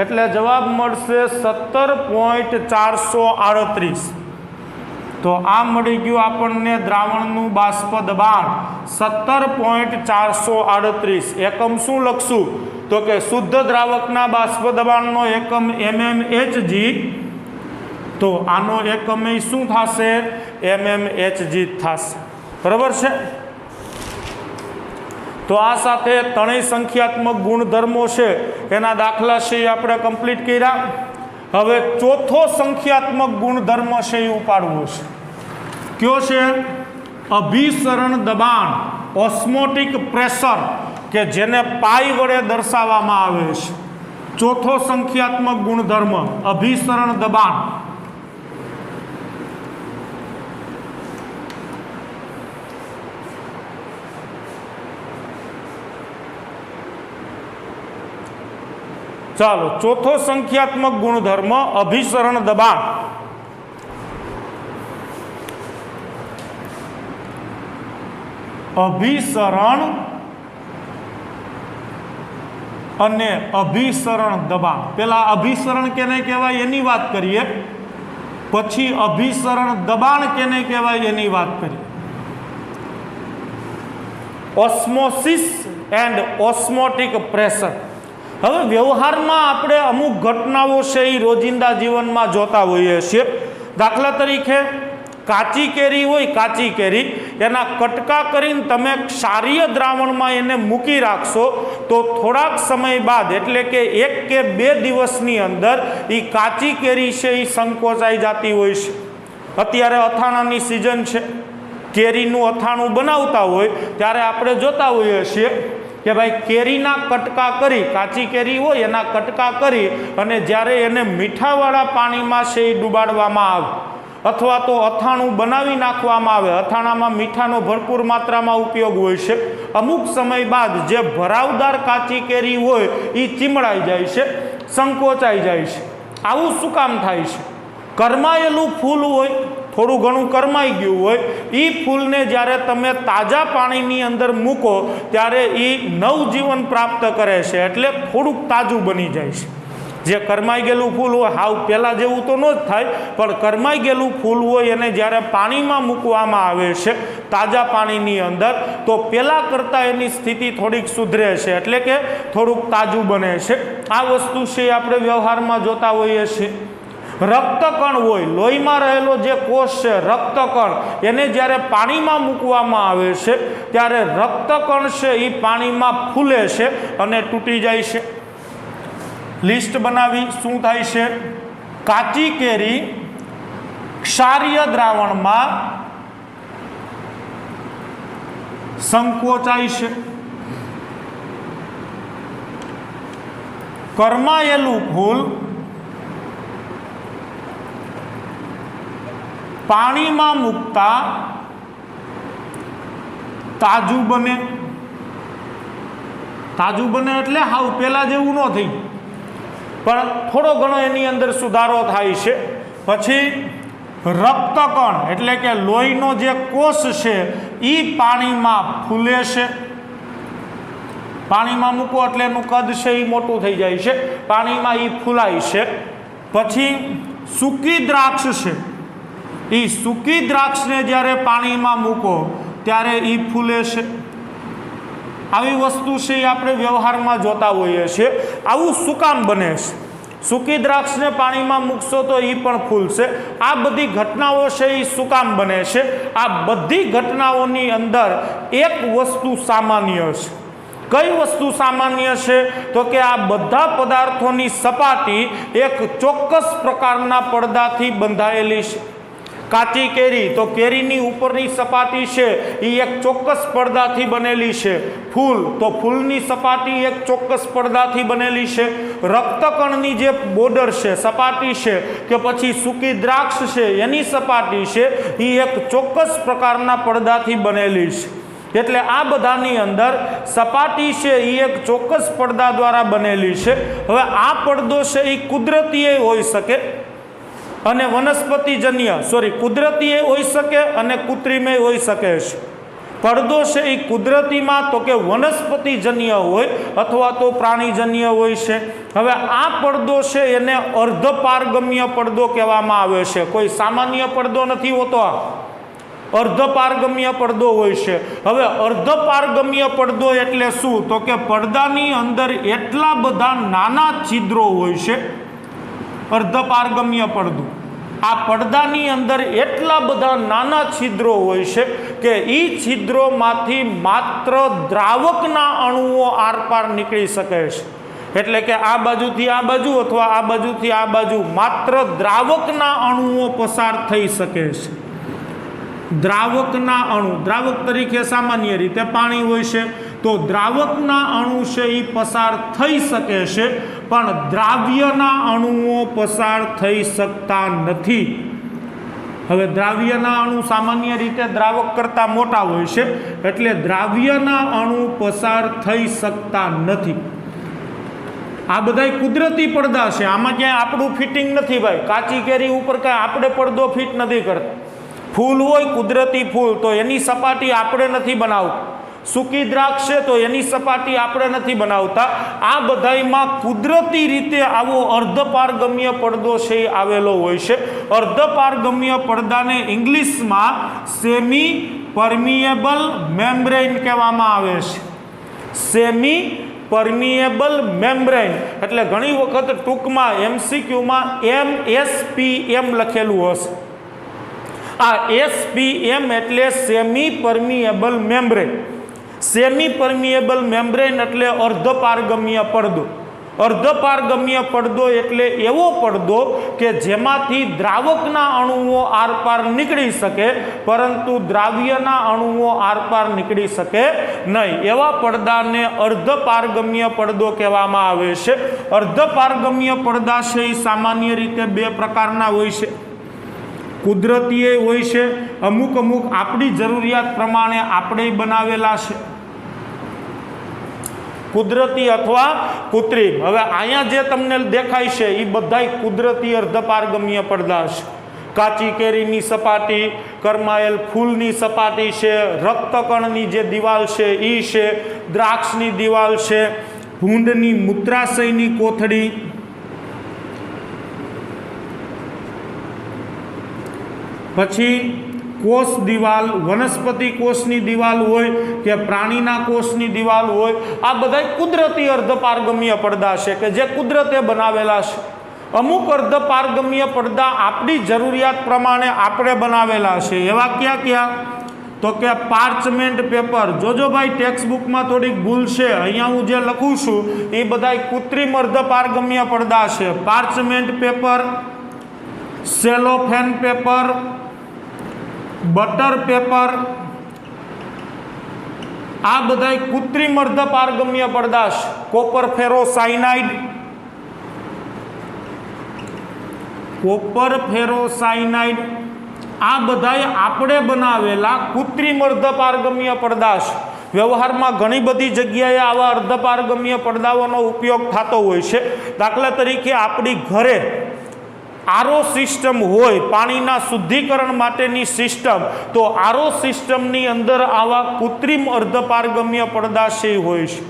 એટલે જવાબ મળશે 17.438 તો આ મળી ગયું આપણને દ્રાવણનું બાષ્પ દબાણ 17.438 એકમ શું લખશું તો કે શુદ્ધ દ્રાવકના બાષ્પ દબાણનો એકમ mmHg તો આનો એકમ શું થશે mmHg થશે બરાબર છે तो आ साथे त्रणेय संख्यात्मक गुणधर्मों से एना दाखला से आपणे कम्प्लीट कर्या हवे चौथो संख्यात्मक गुणधर्म से उपाड़वो छे क्यो छे अभिसरण दबाण ऑस्मोटिक प्रेशर के जेने पाई वडे दर्शाववामां आवे छे चौथो संख्यात्मक गुणधर्म अभिसरण दबाण चलो चौथो संख्यात्मक गुणधर्म अभिसरण दबाण अभिसरण अने अभिसरण दबाण पेला अभिसरण केने कहेवाय एनी वात करीए पछी अभिसरण दबाण केने कहेवाय एनी वात करीए ऑस्मोसिस एंड ऑस्मोटिक प्रेशर હવે વ્યવહારમાં આપણે અમુક ઘટનાઓ છે એ રોજિંદા જીવનમાં જોતા હોઈએ છીએ દાખલા તરીકે કાચી કેરી હોય કાચી કેરી એના કટકા કરીને તમે ક્ષારીય દ્રાવણમાં એને મૂકી રાખશો તો થોડાક સમય બાદ એટલે કે 1 કે 2 દિવસની અંદર એ કાચી કેરી છે એ સંકોચાઈ જતી હોય છે અત્યારે અથાણાની સિઝન છે કેરીનું અથાણું બનાવતા હોય ત્યારે આપણે જોતા હોઈએ છીએ કે ભાઈ કેરીના કટકા કરી કાચી કેરી હોય એના કટકા કરી અને જ્યારે એને મીઠાવાળા પાણીમાં છે એ ડૂબાડવામાં આવે અથવા તો અથાણું બનાવી નાખવામાં આવે અથાણામાં મીઠાનો ભરપૂર માત્રામાં ઉપયોગ હોય છે અમુક સમય બાદ જે ભરાવદાર કાચી કેરી હોય એ ચીમડાઈ જાય છે સંકોચાઈ જાય છે આવું શું કામ થાય છે કરમાયેલું ફૂલ હોય થોડું ઘણું કરમાઈ ગયું હોય એ ફૂલને જ્યારે તમે તાજા પાણીની અંદર મૂકો ત્યારે એ નવજીવન પ્રાપ્ત કરે છે એટલે થોડુંક તાજું બની જાય છે જે કરમાઈ ગયેલું ફૂલ હોય હાવ પહેલાં જેવું તો ન જ થાય પણ કરમાઈ ગયેલું ફૂલ હોય એને જ્યારે પાણીમાં મૂકવામાં આવે છે તાજા પાણીની અંદર તો પહેલાં કરતાં એની સ્થિતિ થોડીક સુધરે છે એટલે કે થોડુંક તાજું બને છે આ વસ્તુ છે આપણે વ્યવહારમાં જોતા હોઈએ છીએ રક્તકણ હોય લોહીમાં રહેલો જે કોષ છે રક્તકણ એને જ્યારે પાણીમાં મૂકવામાં આવે છે ત્યારે રક્તકણ છે એ પાણીમાં ફૂલે છે અને તૂટી જાય છે લિસ્ટ બનાવી શું થાય છે કાચી કેરી ક્ષારીય દ્રાવણમાં સંકોચાય છે કરમાયેલું ફૂલ પાણીમાં મૂકતા તાજું બને. તાજું બને એટલે હાવ પેલા જેવું ન થઈ, પણ થોડો ઘણો એની અંદર સુધારો થાય છે. પછી રક્તકણ એટલે કે લોહીનો જે કોષ છે એ પાણીમાં ફૂલે છે. પાણીમાં મૂકો એટલે એનું કદ છે એ મોટું થઈ જાય છે, પાણીમાં એ ફૂલાય છે. પછી સૂકી દ્રાક્ષ છે, એ સૂકી દ્રાક્ષને જ્યારે પાણીમાં મૂકો ત્યારે એ ફૂલે છે. આવી વસ્તુ છે એ આપણે વ્યવહારમાં જોતા હોઈએ છીએ. આવું શું કામ બને છે? સૂકી દ્રાક્ષને પાણીમાં મૂકશો તો એ પણ ફૂલશે. આ બધી ઘટનાઓ છે એ શું કામ બને છે? આ બધી ઘટનાઓની અંદર એક વસ્તુ સામાન્ય છે. કઈ વસ્તુ સામાન્ય છે? તો કે આ બધા પદાર્થોની સપાટી એક ચોક્કસ પ્રકારના પડદાથી બંધાયેલી છે. કાચી કેરી તો કેરીની ઉપરની સપાટી છે એ એક ચોક્કસ પડદાથી બનેલી છે. ફૂલ તો ફૂલની સપાટી એક ચોક્કસ પડદાથી બનેલી છે. રક્તકણની જે બોર્ડર છે, સપાટી છે, કે પછી સૂકી દ્રાક્ષ છે એની સપાટી છે એ એક ચોક્કસ પ્રકારના પડદાથી બનેલી છે. એટલે આ બધાની અંદર સપાટી છે એ એક ચોક્કસ પડદા દ્વારા બનેલી છે. હવે આ પડદો છે એ કુદરતી હોઈ શકે અને વનસ્પતિજન્ય કુદરતી હોઈ શકે અને કૃત્રિમ હોઈ શકે છે. પડદો છે એ કુદરતીમાં તો કે વનસ્પતિજન્ય હોય અથવા તો પ્રાણીજન્ય હોય છે. હવે આ પડદો છે એને અર્ધપારગમ્ય પડદો કહેવામાં આવે છે. કોઈ સામાન્ય પડદો નથી હોતો, આ અર્ધપારગમ્ય પડદો હોય છે. હવે અર્ધપારગમ્ય પડદો એટલે શું? તો કે પડદાની અંદર એટલા બધા નાના છિદ્રો હોય છે. અર્ધપારગમ્ય પડદું, આ પડદાની અંદર એટલા બધા નાના છિદ્રો હોય છે કે એ છિદ્રોમાંથી માત્ર દ્રાવકના અણુઓ આરપાર નીકળી શકે છે. એટલે કે આ બાજુથી આ બાજુ અથવા આ બાજુથી આ બાજુ માત્ર દ્રાવકના અણુઓ પસાર થઈ શકે છે. દ્રાવકના અણુ, દ્રાવક તરીકે સામાન્ય રીતે પાણી હોય છે, તો દ્રાવકના અણુ છે એ પસાર થઈ શકે છે, પણ દ્રાવ્યના અણુઓ પસાર થઈ શકતા નથી. હવે દ્રાવ્યના અણુ સામાન્ય રીતે દ્રાવક કરતાં મોટા હોય છે, એટલે દ્રાવ્યના અણુ પસાર થઈ શકતા નથી. આ બધા કુદરતી પડદા છે, આમાં ક્યાંય આપણું ફિટિંગ નથી ભાઈ. કાચી કેરી ઉપર કાંઈ આપણે પડદો ફિટ નથી કરતા. ફૂલ હોય કુદરતી ફૂલ તો એની સપાટી આપણે નથી બનાવતા. સૂકી દ્રાક્ષ છે તો એની સપાટી આપણે નથી બનાવતા. આ બધામાં કુદરતી રીતે આવો અર્ધપારગમ્ય પડદો છે એ આવેલો હોય છે. અર્ધપારગમ્ય પડદાને ઇંગ્લિશમાં સેમી પરમિએબલ મેમ્બ્રેન કહેવામાં આવે છે. સેમી પરમિએબલ મેમ્બ્રેન એટલે ઘણી વખત ટૂંકમાં MCQમાં MSPM લખેલું હશે. આ SPM એટલે સેમી પરમિએબલ મેમ્બ્રેન. સેમી પરમિએબલ મેમ્બ્રેન એટલે અર્ધપારગમ્ય પડદો. અર્ધપારગમ્ય પડદો એટલે એવો પડદો કે જેમાંથી દ્રાવકના અણુઓ આરપાર નીકળી શકે, પરંતુ દ્રાવ્યના અણુઓ આરપાર નીકળી શકે નહીં. એવા પડદાને અર્ધપારગમ્ય પડદો કહેવામાં આવે છે. અર્ધપારગમ્ય પડદા છે એ સામાન્ય રીતે બે પ્રકારના હોય છે. કુદરતી હોય છે, અમુક આપણી જરૂરિયાત પ્રમાણે આપણે બનાવેલા છે, કુદરતી અથવા કૃત્રિમ. હવે અહીંયા જે તમને દેખાય છે એ બધાય કુદરતી અર્ધપારગમ્ય પડદા છે. કાચી કેરીની સપાટી, કરમાયેલ ફૂલની સપાટી છે, રક્તકણની જે દિવાલ છે એ છે, દ્રાક્ષની દિવાલ છે, ભૂંડની મૂત્રાશયની કોથળી, પછી કોષ દિવાલ, વનસ્પતિ કોષની દિવાલ હોય કે પ્રાણીના કોષની દિવાલ હોય, આ બધા કુદરતી અર્ધપારગમ્ય પડદા છે કે જે કુદરતે બનાવેલા છે. અમુક અર્ધપારગમ્ય પડદા આપણી જરૂરિયાત પ્રમાણે આપણે બનાવેલા છે. એવા ક્યાં ક્યાં? તો કે પાર્ચમેન્ટ પેપર. જોજો ભાઈ ટેક્સ્ટ બુકમાં થોડીક ભૂલ છે, અહીંયા હું જે લખું છું એ બધા કૃત્રિમ અર્ધપારગમ્ય પડદા છે. Parchment paper, cellophane paper, butter paper, આ બધા કૃત્રિમ અર્ધપારગમ્ય પડદા છે. કોપર ફેરો સાયનાઇડ, કોપર ફેરોસાયનાઇડ આ બધાય આપણે બનાવેલા કૃત્રિમ અર્ધપારગમ્ય પડદા છે. વ્યવહારમાં ઘણી બધી જગ્યાએ આવા અર્ધપારગમ્ય પડદાઓનો ઉપયોગ થતો હોય છે. દાખલા તરીકે આપણી ઘરે આરઓ સિસ્ટમ હોય, પાણીના શુદ્ધિકરણ માટેની સિસ્ટમ, તો આરઓ સિસ્ટમની અંદર આવા કૃત્રિમ અર્ધપારગમ્ય પડદા છે હોય છે.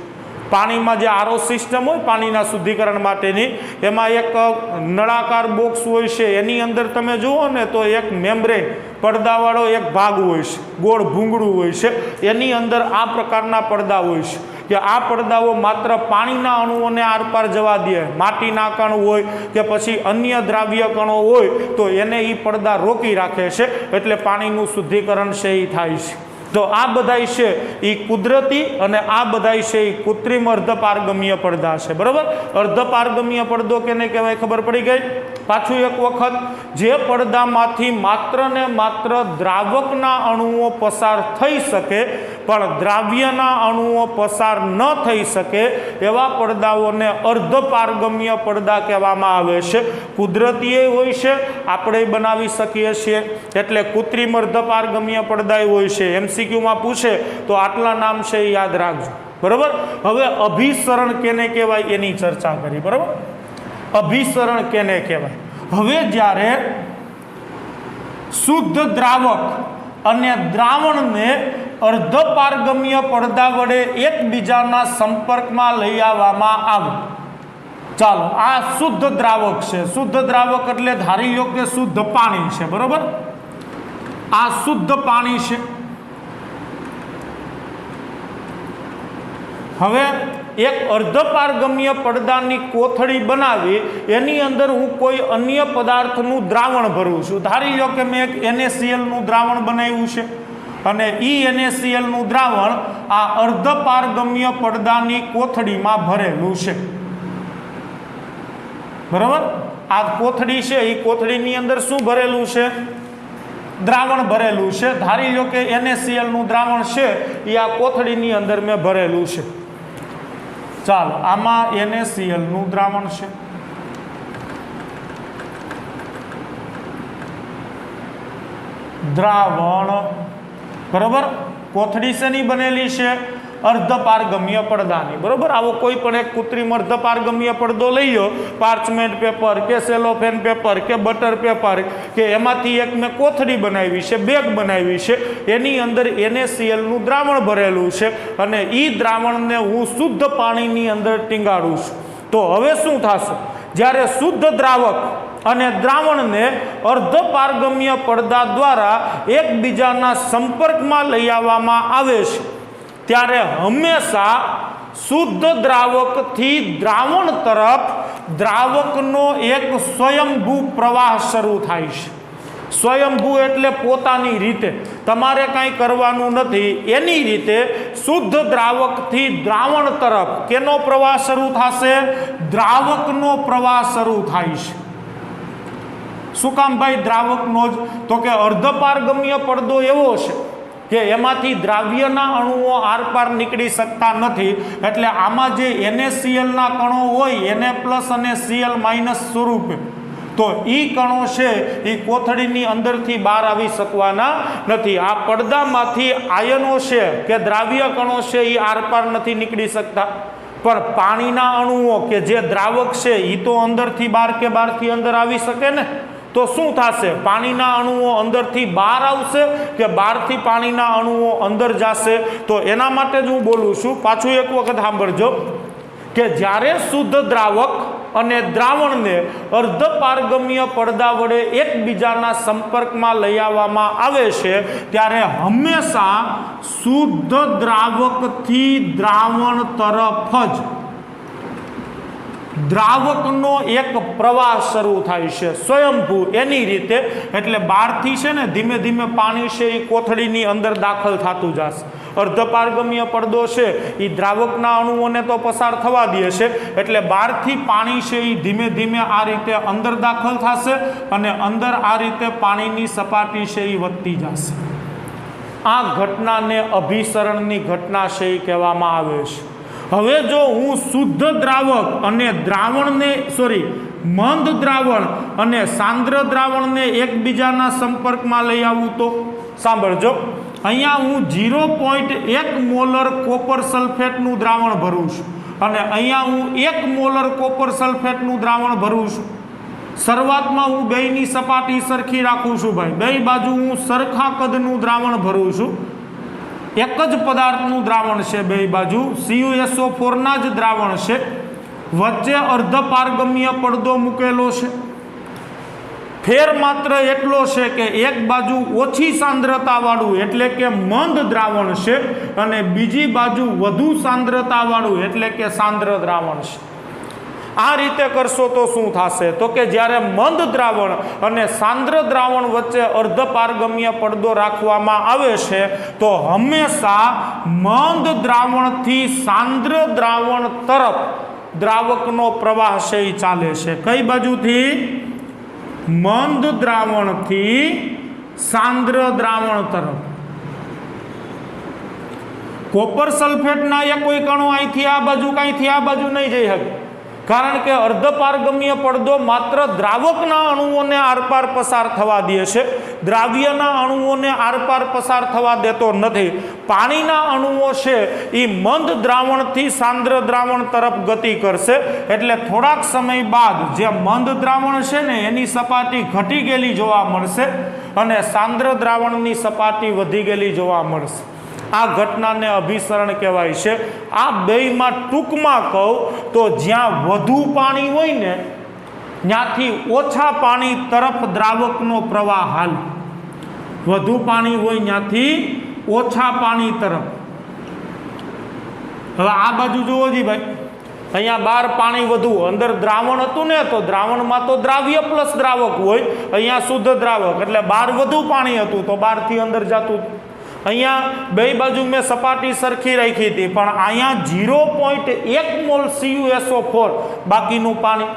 પાણીમાં જે આરઓ સિસ્ટમ હોય પાણીના શુદ્ધિકરણ માટેની, એમાં એક નળાકાર બોક્સ હોય છે, એની અંદર તમે જુઓ ને તો એક મેમ્બ્રેન પડદાવાળો એક ભાગ હોય છે, ગોળ ભૂંગળું હોય છે, એની અંદર આ પ્રકારના પડદા હોય છે કે આ પડદાઓ માત્ર પાણીના અણુઓને આરપાર જવા દે. માટીના કણ હોય કે પછી અન્ય દ્રાવ્ય કણો હોય તો એને એ પડદા રોકી રાખે છે, એટલે પાણીનું શુદ્ધિકરણ છે એ થાય છે. તો આ બધાય છે એ કુદરતી અને આ બધાય છે એ કૃત્રિમ અર્ધપારગમ્ય પડદા છે. બરાબર. અર્ધપારગમ્ય પડદો કેને કહેવાય ખબર પડી ગઈ? પાછું એક વખત, જે પડદામાંથી માત્ર ને માત્ર દ્રાવકના અણુઓ પસાર થઈ શકે પણ દ્રાવ્યના અણુઓ પસાર ન થઈ શકે એવા પડદાઓને અર્ધપારગમ્ય પડદા કહેવામાં આવે છે. કુદરતી હોય છે, આપણે બનાવી શકીએ છીએ, એટલે કૃત્રિમ અર્ધપારગમ્ય પડદા હોય છે. એમસીક્યુમાં પૂછે તો આટલા નામ છે એ યાદ રાખજો. બરાબર. હવે અભિસરણ કેને કહેવાય એની ચર્ચા કરી. બરાબર. અભિસરણ કેને કહેવાય? હવે જ્યારે શુદ્ધ દ્રાવક અને દ્રાવણને અર્ધપારગમ્ય પડદા વડે એકબીજાના સંપર્કમાં લઈ આવવામાં આવે. ચાલો, આ શુદ્ધ દ્રાવક છે. શુદ્ધ દ્રાવક એટલે ધારી લો કે શુદ્ધ પાણી છે. બરોબર. આ શુદ્ધ પાણી છે. હવે એક અર્ધપારગમ્ય પડદાની કોથળી બનાવી એની અંદર હું કોઈ અન્ય પદાર્થનું દ્રાવણ ભરું છું. ધારી લો કે મેં એક NaCl નું દ્રાવણ બનાવ્યું છે અને NaCl નું દ્રાવણ આ અર્ધપારગમ્ય પડદાની કોથળીમાં ભરેલું છે. બરાબર. આ કોથળી છે, એ કોથળીની અંદર શું ભરેલું છે? દ્રાવણ ભરેલું છે. ધારી લો કે NaCl નું દ્રાવણ છે એ આ કોથળીની અંદર મેં ભરેલું છે. ચાલો, આમાં NaCl નું દ્રાવણ છે. દ્રાવણ. બરોબર. કોથળી શેની બનેલી છે? અર્ધપારગમ્ય પડદાની. બરોબર. આવો કોઈ પણ એક કૃત્રિમ અર્ધપારગમ્ય પડદો લઈ લો, પાર્ચમેન્ટ પેપર કે સેલોફેન પેપર કે બટર પેપર, કે એમાંથી એક મેં કોથળી બનાવી છે, બેગ બનાવી છે, એની અંદર NaCl નું દ્રાવણ ભરેલું છે અને એ દ્રાવણને હું શુદ્ધ પાણીની અંદર ટીંગાડું છું. તો હવે શું થશે? જ્યારે શુદ્ધ દ્રાવક અને દ્રાવણને અર્ધપારગમ્ય પડદા દ્વારા એકબીજાના સંપર્કમાં લઈ આવવામાં આવે છે ત્યારે હંમેશા શુદ્ધ દ્રાવકથી દ્રાવણ તરફ દ્રાવકનો એક સ્વયંભૂ પ્રવાહ શરૂ થાય છે. સ્વયંભૂ એટલે પોતાની રીતે, તમારે કાંઈ કરવાનું નથી, એની રીતે શુદ્ધ દ્રાવકથી દ્રાવણ તરફ કેનો પ્રવાહ શરૂ થશે? દ્રાવકનો પ્રવાહ શરૂ થાય છે. શું કામ ભાઈ દ્રાવકનો જ? તો કે અર્ધપારગમ્ય પડદો એવો છે કે એમાંથી દ્રાવ્યના અણુઓ આરપાર નીકળી શકતા નથી, એટલે આમાં જે NaCl ના કણો હોય, Na+ અને Cl- સ્વરૂપે, તો એ કણો છે એ કોથળીની અંદરથી બહાર આવી શકવાના નથી. આ પડદામાંથી આયનો છે કે દ્રાવ્ય કણો છે એ આરપાર નથી નીકળી શકતા, પણ પાણીના અણુઓ કે જે દ્રાવક છે એ તો અંદરથી બહાર કે બહારથી અંદર આવી શકે ને. તો શું થશે? પાણીના અણુઓ અંદરથી બહાર આવશે કે બહારથી પાણીના અણુઓ અંદર જશે? તો એના માટે જ હું બોલું છું. પાછું એક વખત સાંભળજો કે જ્યારે શુદ્ધ દ્રાવક અને દ્રાવણને અર્ધપારગમ્ય પડદા વડે એકબીજાના સંપર્કમાં લઈ આવવામાં આવે છે ત્યારે હંમેશા શુદ્ધ દ્રાવકથી દ્રાવણ તરફ જ દ્રાવકનો એક પ્રવાહ શરૂ થાય છે, સ્વયંભૂ એની રીતે. એટલે બહારથી છે ને ધીમે ધીમે પાણી છે એ કોથળીની અંદર દાખલ થતું જશે. અર્ધપારગમ્ય પડદો છે એ દ્રાવકના અણુઓને તો પસાર થવા દે છે, એટલે બહારથી પાણી છે એ ધીમે ધીમે આ રીતે અંદર દાખલ થશે અને અંદર આ રીતે પાણીની સપાટી છે એ વધતી જશે. આ ઘટનાને અભિસરણની ઘટના છે એ કહેવામાં આવે છે. હવે જો હું શુદ્ધ દ્રાવક અને દ્રાવણને મંદ દ્રાવણ અને સાંદ્ર દ્રાવણને એકબીજાના સંપર્કમાં લઈ આવું તો સાંભળજો, અહીંયા હું 0.1 મોલર કોપર સલ્ફેટનું દ્રાવણ ભરું છું અને અહીંયા હું 1 મોલર કોપર સલ્ફેટનું દ્રાવણ ભરું છું. શરૂઆતમાં હું બેયની સપાટી સરખી રાખું છું ભાઈ, બે બાજુ હું સરખા કદનું દ્રાવણ ભરું છું. એક જ પદાર્થનું દ્રાવણ છે, બે બાજુ CuSO4 ના જ દ્રાવણ છે, વચ્ચે અર્ધ પારગમ્ય પડદો મૂકેલો છે. ફેર માત્ર એટલો છે કે એક બાજુ ઓછી સાંદ્રતા વાળું એટલે કે મંદ દ્રાવણ છે અને બીજી બાજુ વધુ સાંદ્રતા વાળું એટલે કે સાંદ્ર દ્રાવણ છે. આ રીતે કરશો તો શું થશે તો કે જ્યારે મંદ દ્રાવણ અને સાંદ્ર દ્રાવણ વચ્ચે અર્ધ પારગમ્ય પડદો રાખવામાં આવે છે તો હંમેશા મંદ દ્રાવણથી સાંદ્ર દ્રાવણ તરફ દ્રાવકનો પ્રવાહ છે એ ચાલે છે. કઈ બાજુથી? મંદ દ્રાવણથી સાંદ્ર દ્રાવણ તરફ. કોપર સલ્ફેટના એ કોઈ કણો અહીંથી આ બાજુ કાંઈથી આ બાજુ નહીં જઈ શકે, કારણ કે અર્ધ પારગમ્ય પડદો માત્ર દ્રાવકના અણુઓને આરપાર પસાર થવા દે છે, દ્રાવ્યના અણુઓને આરપાર પસાર થવા દેતો નથી. પાણીના અણુઓ છે એ મંદ દ્રાવણથી સાંદ્ર દ્રાવણ તરફ ગતિ કરશે, એટલે થોડાક સમય બાદ જે મંદ દ્રાવણ છે ને એની સપાટી ઘટી ગયેલી જોવા મળશે અને સાંદ્ર દ્રાવણની સપાટી વધી ગયેલી જોવા મળશે. આ ઘટનાને અભિસરણ કહેવાય છે. આ બેયમાં ટૂંકમાં કહું તો જ્યાં વધુ પાણી હોય ને ત્યાંથી ઓછા પાણી તરફ દ્રાવકનો પ્રવાહ હાલે, વધુ પાણી હોય ત્યાંથી ઓછા પાણી તરફ. હવે આ બાજુ જુઓ જી ભાઈ, અહીંયા બહાર પાણી વધુ, અંદર દ્રાવણ હતું ને તો દ્રાવણમાં તો દ્રાવ્ય પ્લસ દ્રાવક હોય, અહીંયા શુદ્ધ દ્રાવક એટલે બહાર વધુ પાણી હતું તો બહારથી અંદર જતું. અહીંયા બે બાજુ મેં સપાટી સરખી રાખી હતી પણ અહીંયા 0.1 મોલ CuSO4 બાકીનું પાણી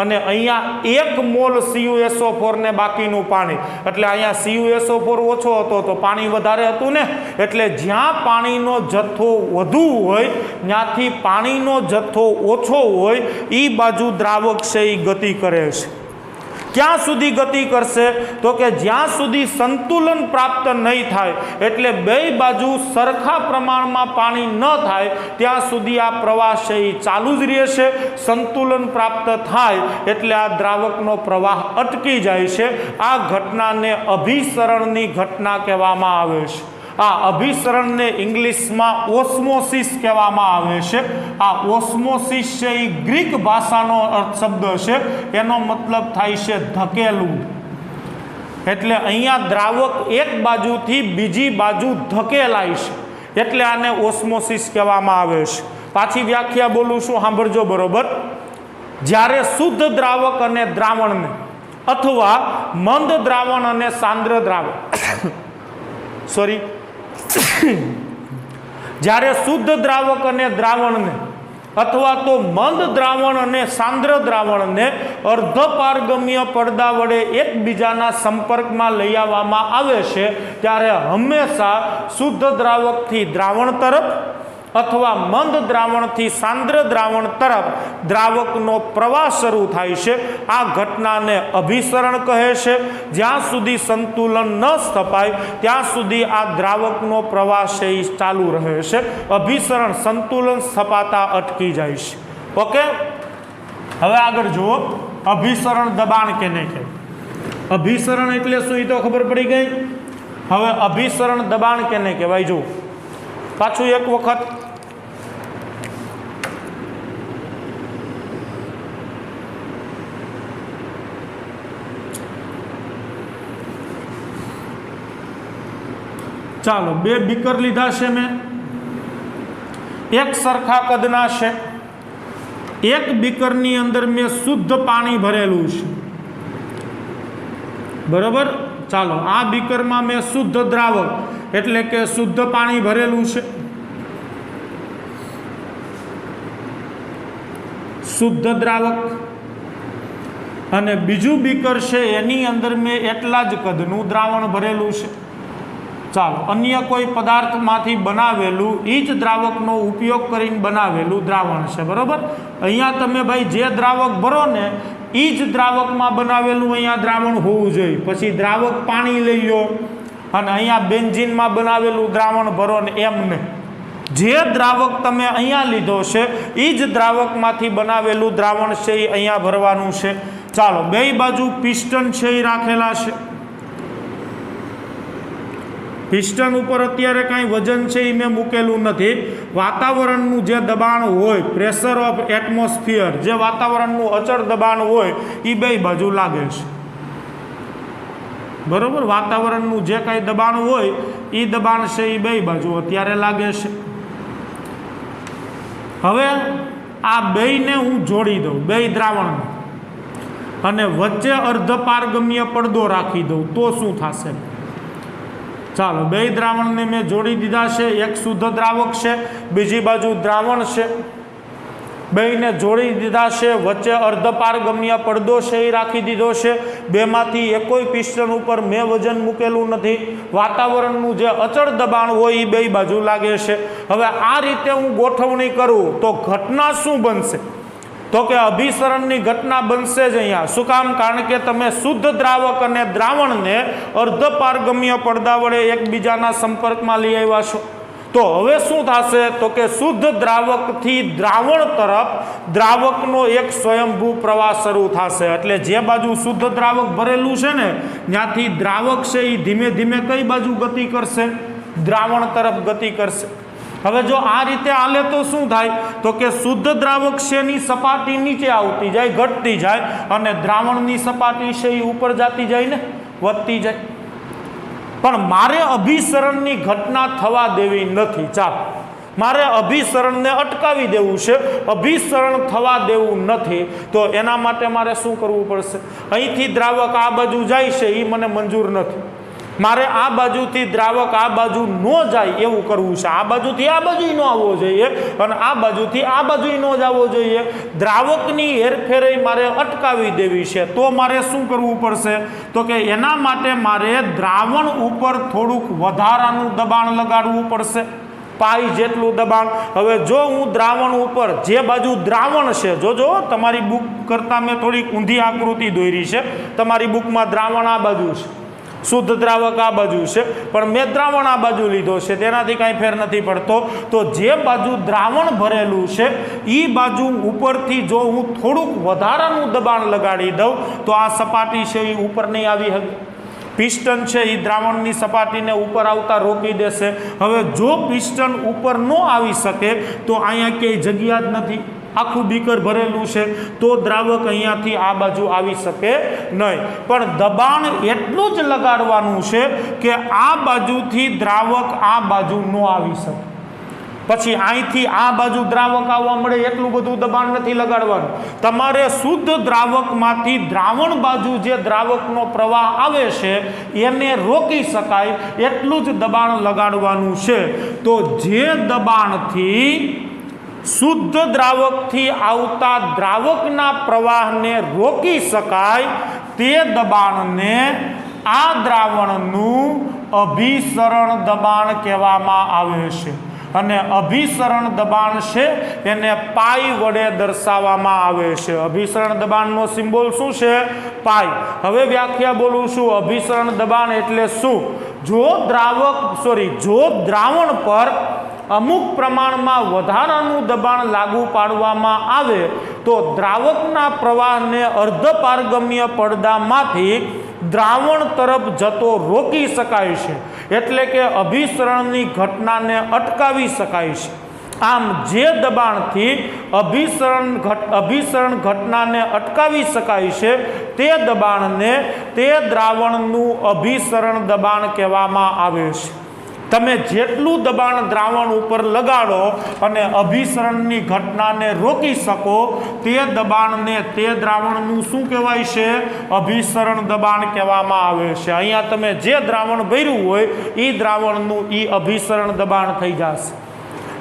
અને અહીંયા 1 મોલ CuSO4 ને બાકીનું પાણી, એટલે અહીંયા CuSO4 ઓછો હતો તો પાણી વધારે હતું ને, એટલે જ્યાં પાણીનો જથ્થો વધુ હોય ત્યાંથી પાણીનો જથ્થો ઓછો હોય એ બાજુ દ્રાવક છે એ ગતિ કરે છે. ક્યાં સુધી ગતિ કરશે તો કે જ્યાં સુધી સંતુલન પ્રાપ્ત નહીં થાય, એટલે બે બાજુ સરખા પ્રમાણમાં પાણી ન થાય ત્યાં સુધી આ પ્રવાહ છે એ ચાલુ જ રહેશે. સંતુલન પ્રાપ્ત થાય એટલે આ દ્રાવકનો પ્રવાહ અટકી જાય છે. આ ઘટનાને અભિસરણની ઘટના કહેવામાં આવે છે. આ અભિસરણને ઇંગ્લિશમાં ઓસ્મોસિસ કહેવામાં આવે છે. આ ઓસ્મોસિસ છે એ ગ્રીક ભાષાનો શબ્દ છે, એનો મતલબ થાય છે ધકેલવું. એટલે અહીંયા દ્રાવક એક બાજુથી બીજી બાજુ ધકેલાય છે, એટલે આને ઓસ્મોસિસ કહેવામાં આવે છે. પાછી વ્યાખ્યા બોલું છું, સાંભળજો બરોબર. જ્યારે શુદ્ધ દ્રાવક અને દ્રાવણને અથવા મંદ દ્રાવણ અને સાંદ્ર દ્રાવણ જ્યારે શુદ્ધ દ્રાવક અને દ્રાવણને અથવા તો મંદ દ્રાવણ અને સાંદ્ર દ્રાવણને અર્ધ પારગમ્ય પડદા વડે એકબીજાના સંપર્કમાં લઈ આવવામાં આવે છે ત્યારે હંમેશા શુદ્ધ દ્રાવકથી દ્રાવણ તરફ અથવા મંદ દ્રાવણથી સાંદ્ર દ્રાવણ તરફ દ્રાવકનો પ્રવાહ શરૂ થાય છે. આ ઘટનાને અભિસરણ કહે છે. જ્યાં સુધી સંતુલન ન સ્થપાય ત્યાં સુધી આ દ્રાવકનો પ્રવાહ છે એ ચાલુ રહે છે. અભિસરણ સંતુલન સ્થપાતા અટકી જાય છે. ઓકે, હવે આગળ જુઓ, અભિસરણ દબાણ કેને કહેવાય? અભિસરણ એટલે શું એ તો ખબર પડી ગઈ. હવે અભિસરણ દબાણ કેને કહેવાય જુઓ પાછું એક વખત. ચાલો, બે બીકર લીધા છે મેં, એક સરખા કદના છે. એક બીકરની અંદર મેં શુદ્ધ પાણી ભરેલું છે, બરોબર. ચાલો, આ બીકરમાં મેં શુદ્ધ દ્રાવક એટલે કે શુદ્ધ પાણી ભરેલું છે, શુદ્ધ દ્રાવક. અને બીજું બીકર છે એની અંદર મેં એટલા જ કદનું દ્રાવણ ભરેલું છે. ચાલો, અન્ય કોઈ પદાર્થમાંથી બનાવેલું એ જ દ્રાવકનો ઉપયોગ કરીને બનાવેલું દ્રાવણ છે, બરોબર. અહીંયા તમે ભાઈ જે દ્રાવક ભરો ને એ જ દ્રાવકમાં બનાવેલું અહીંયા દ્રાવણ હોવું જોઈએ. પછી દ્રાવક પાણી લઈ લો અને અહીંયા બેન્ઝીનમાં બનાવેલું દ્રાવણ ભરો ને એમ નહીં. જે દ્રાવક તમે અહીંયા લીધો છે એ જ દ્રાવકમાંથી બનાવેલું દ્રાવણ છે એ અહીંયા ભરવાનું છે. ચાલો, બે બાજુ પિસ્ટન છે એ રાખેલા છે. પિસ્ટન ઉપર અત્યારે કાંઈ વજન છે એ મેં મૂકેલું નથી. વાતાવરણનું જે દબાણ હોય, પ્રેશર ઓફ એટમોસ્ફિયર, જે વાતાવરણનું અચળ દબાણ હોય એ બે બાજુ લાગે છે, બરોબર. વાતાવરણનું જે કાંઈ દબાણ હોય એ દબાણ છે એ બે બાજુ અત્યારે લાગે છે. હવે આ બેયને હું જોડી દઉં, બે દ્રાવણ, અને વચ્ચે અર્ધપારગમ્ય પડદો રાખી દઉં તો શું થશે? ચાલો, બે દ્રાવણને મેં જોડી દીધા છે. એક શુદ્ધ દ્રાવક છે, બીજી બાજુ દ્રાવણ છે. બેયને જોડી દીધા છે, વચ્ચે અર્ધપારગમ્ય પડદો છે એ રાખી દીધો છે. બેમાંથી એકોય પિસ્ટન ઉપર મેં વજન મૂકેલું નથી. વાતાવરણનું જે અચળ દબાણ હોય એ બે બાજુ લાગે છે. હવે આ રીતે હું ગોઠવણી કરું તો ઘટના શું બનશે? તો કે અભિસરણની ઘટના બનશે જ અહીંયા. શું કામ? કારણ કે તમે શુદ્ધ દ્રાવક અને દ્રાવણને અર્ધપારગમ્ય પડદા વડે એકબીજાના સંપર્કમાં લઈ આવ્યા છો. તો હવે શું થશે? તો કે શુદ્ધ દ્રાવકથી દ્રાવણ તરફ દ્રાવકનો એક સ્વયંભૂ પ્રવાહ શરૂ થશે. એટલે જે બાજુ શુદ્ધ દ્રાવક ભરેલું છે ને ત્યાંથી દ્રાવક છે એ ધીમે ધીમે કઈ બાજુ ગતિ કરશે? દ્રાવણ તરફ ગતિ કરશે. હવે જો આ રીતે હાલે તો શું થાય? તો કે શુદ્ધ દ્રાવક છે ની સપાટી નીચે આવતી જાય, ઘટતી જાય, અને દ્રાવણની સપાટી છે એ ઉપર જતી જાય ને, વધતી જાય. પણ મારે અભિસરણની ઘટના થવા દેવી નથી. ચાલો, મારે અભિસરણને અટકાવી દેવું છે, અભિસરણ થવા દેવું નથી. તો એના માટે મારે શું કરવું પડશે? અહીંથી દ્રાવક આ બાજુ જાય છે એ મને મંજૂર નથી. મારે આ બાજુથી દ્રાવક આ બાજુ ન જાય એવું કરવું છે. આ બાજુથી આ બાજુ ન આવવો જોઈએ અને આ બાજુથી આ બાજુ ન જવો જોઈએ. દ્રાવકની હેરફેરે મારે અટકાવી દેવી છે. તો મારે શું કરવું પડશે? તો કે એના માટે મારે દ્રાવણ ઉપર થોડુંક વધારાનું દબાણ લગાડવું પડશે, પાઈ જેટલું દબાણ. હવે જો હું દ્રાવણ ઉપર, જે બાજુ દ્રાવણ છે, જોજો તમારી બુક કરતાં મેં થોડીક ઊંધી આકૃતિ દોરી છે. તમારી બુકમાં દ્રાવણ આ બાજુ છે, શુદ્ધ દ્રાવક આ બાજુ છે, પણ મેં દ્રાવણ આ બાજુ લીધો છે, તેનાથી કાંઈ ફેર નથી પડતો. તો જે બાજુ દ્રાવણ ભરેલું છે એ બાજુ ઉપરથી જો હું થોડુંક વધારાનું દબાણ લગાડી દઉં તો આ સપાટી છે એ ઉપર નહીં આવી શકે. પિસ્ટન છે એ દ્રાવણની સપાટીને ઉપર આવતા રોકી દેશે. હવે જો પિસ્ટન ઉપર ન આવી શકે તો અહીંયા ક્યાંય જગ્યા જ નથી, આખું બીકર ભરેલું છે, તો દ્રાવક અહીંયાથી આ બાજુ આવી શકે નહીં. પણ દબાણ એટલું જ લગાડવાનું છે કે આ બાજુથી દ્રાવક આ બાજુ ન આવી શકે. પછી અહીંથી આ બાજુ દ્રાવક આવવા મળે એટલું બધું દબાણ નથી લગાડવાનું. તમારે શુદ્ધ દ્રાવકમાંથી દ્રાવણ બાજુ જે દ્રાવકનો પ્રવાહ આવે છે એને રોકી શકાય એટલું જ દબાણ લગાડવાનું છે. તો જે દબાણથી શુદ્ધ દ્રાવકથી આવતા દ્રાવકના પ્રવાહને રોકી શકાય તે દબાણને આ દ્રાવણનું અભિસરણ દબાણ કહેવામાં આવે છે. અને અભિસરણ દબાણ છે એને પાઈ વડે દર્શાવવામાં આવે છે. અભિસરણ દબાણનો સિમ્બોલ શું છે? પાઈ. હવે વ્યાખ્યા બોલું છું. અભિસરણ દબાણ એટલે શું? જો દ્રાવણ પર અમુક પ્રમાણમાં વધારાનું દબાણ લાગુ પાડવામાં આવે તો દ્રાવકના પ્રવાહને અર્ધપારગમ્ય પડદામાંથી દ્રાવણ તરફ જતો રોકી શકાય છે. એટલે કે અભિસરણની ઘટનાને અટકાવી શકાય છે. આમ જે દબાણથી અભિસરણ ઘટનાને અટકાવી શકાય છે તે દબાણને તે દ્રાવણનું અભિસરણ દબાણ કહેવામાં આવે છે. તમે જેટલું દબાણ દ્રાવણ ઉપર લગાડો અને અભિસરણની ઘટનાને રોકી શકો તે દબાણને તે દ્રાવણનું શું કહેવાય છે? અભિસરણ દબાણ કહેવામાં આવે છે. અહીંયા તમે જે દ્રાવણ ભર્યું હોય એ દ્રાવણનું અભિસરણ દબાણ થઈ જશે.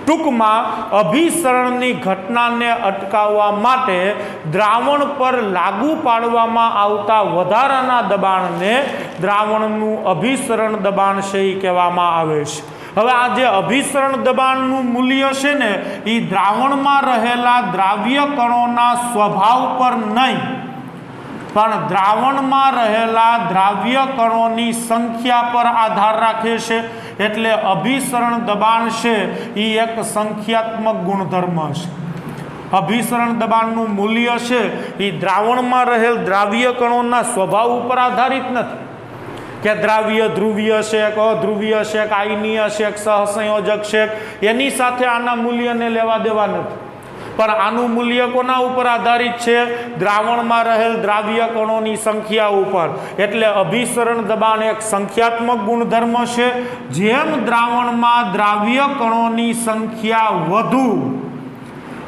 ટૂંકમાં અભિસરણની ઘટનાને અટકાવવા માટે દ્રાવણ પર લાગુ પાડવામાં આવતા વધારાના દબાણને દ્રાવણનું અભિસરણ દબાણ છે એ કહેવામાં આવે છે. હવે આ જે અભિસરણ દબાણનું મૂલ્ય છે ને એ દ્રાવણમાં રહેલા દ્રાવ્ય કણોના સ્વભાવ પર નહીં પણ દ્રાવણમાં રહેલા દ્રાવ્ય કણોની સંખ્યા પર આધાર રાખે છે. એટલે અભિસરણ દબાણ છે એ એક સંખ્યાત્મક ગુણધર્મ છે. અભિસરણ દબાણનું મૂલ્ય છે એ દ્રાવણમાં રહેલ દ્રાવ્ય કણોના સ્વભાવ ઉપર આધારિત નથી કે દ્રાવ્ય ધ્રુવીય છે કે અધ્રુવીય છે કે આયનીય છે કે સહસંયોજક છે, એની સાથે આના મૂલ્યને લેવા દેવા નથી. પણ આનું મૂલ્ય કોના ઉપર આધારિત છે? દ્રાવણમાં રહેલ દ્રાવ્ય કણોની સંખ્યા ઉપર. એટલે અભિસરણ દબાણ એક સંખ્યાત્મક ગુણધર્મ છે. જેમ દ્રાવણમાં દ્રાવ્ય કણોની સંખ્યા વધુ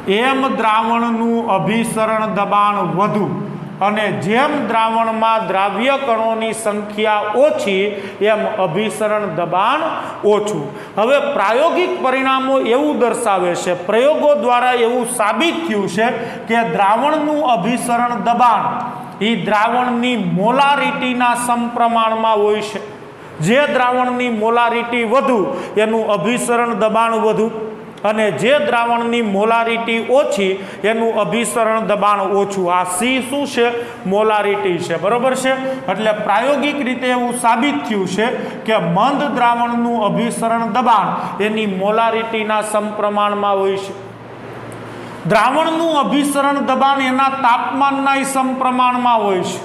એમ દ્રાવણનું અભિસરણ દબાણ વધુ, અને જેમ દ્રાવણમાં દ્રાવ્ય કણોની સંખ્યા ઓછી એમ અભિસરણ દબાણ ઓછું. હવે પ્રાયોગિક પરિણામો એવું દર્શાવે છે, પ્રયોગો દ્વારા એવું સાબિત થયું છે કે દ્રાવણનું અભિસરણ દબાણ એ દ્રાવણની મોલારિટીના સમપ્રમાણમાં હોય છે. જે દ્રાવણની મોલારિટી વધુ એનું અભિસરણ દબાણ વધુ, અને જે દ્રાવણની મોલારિટી ઓછી એનું અભિસરણ દબાણ ઓછું. આ સી શું છે? મોલારિટી છે. બરોબર છે. એટલે પ્રાયોગિક રીતે એવું સાબિત થયું છે કે મંદ દ્રાવણનું અભિસરણ દબાણ એની મોલારિટીના સમપ્રમાણમાં હોય છે. દ્રાવણનું અભિસરણ દબાણ એના તાપમાનના સમપ્રમાણમાં હોય છે.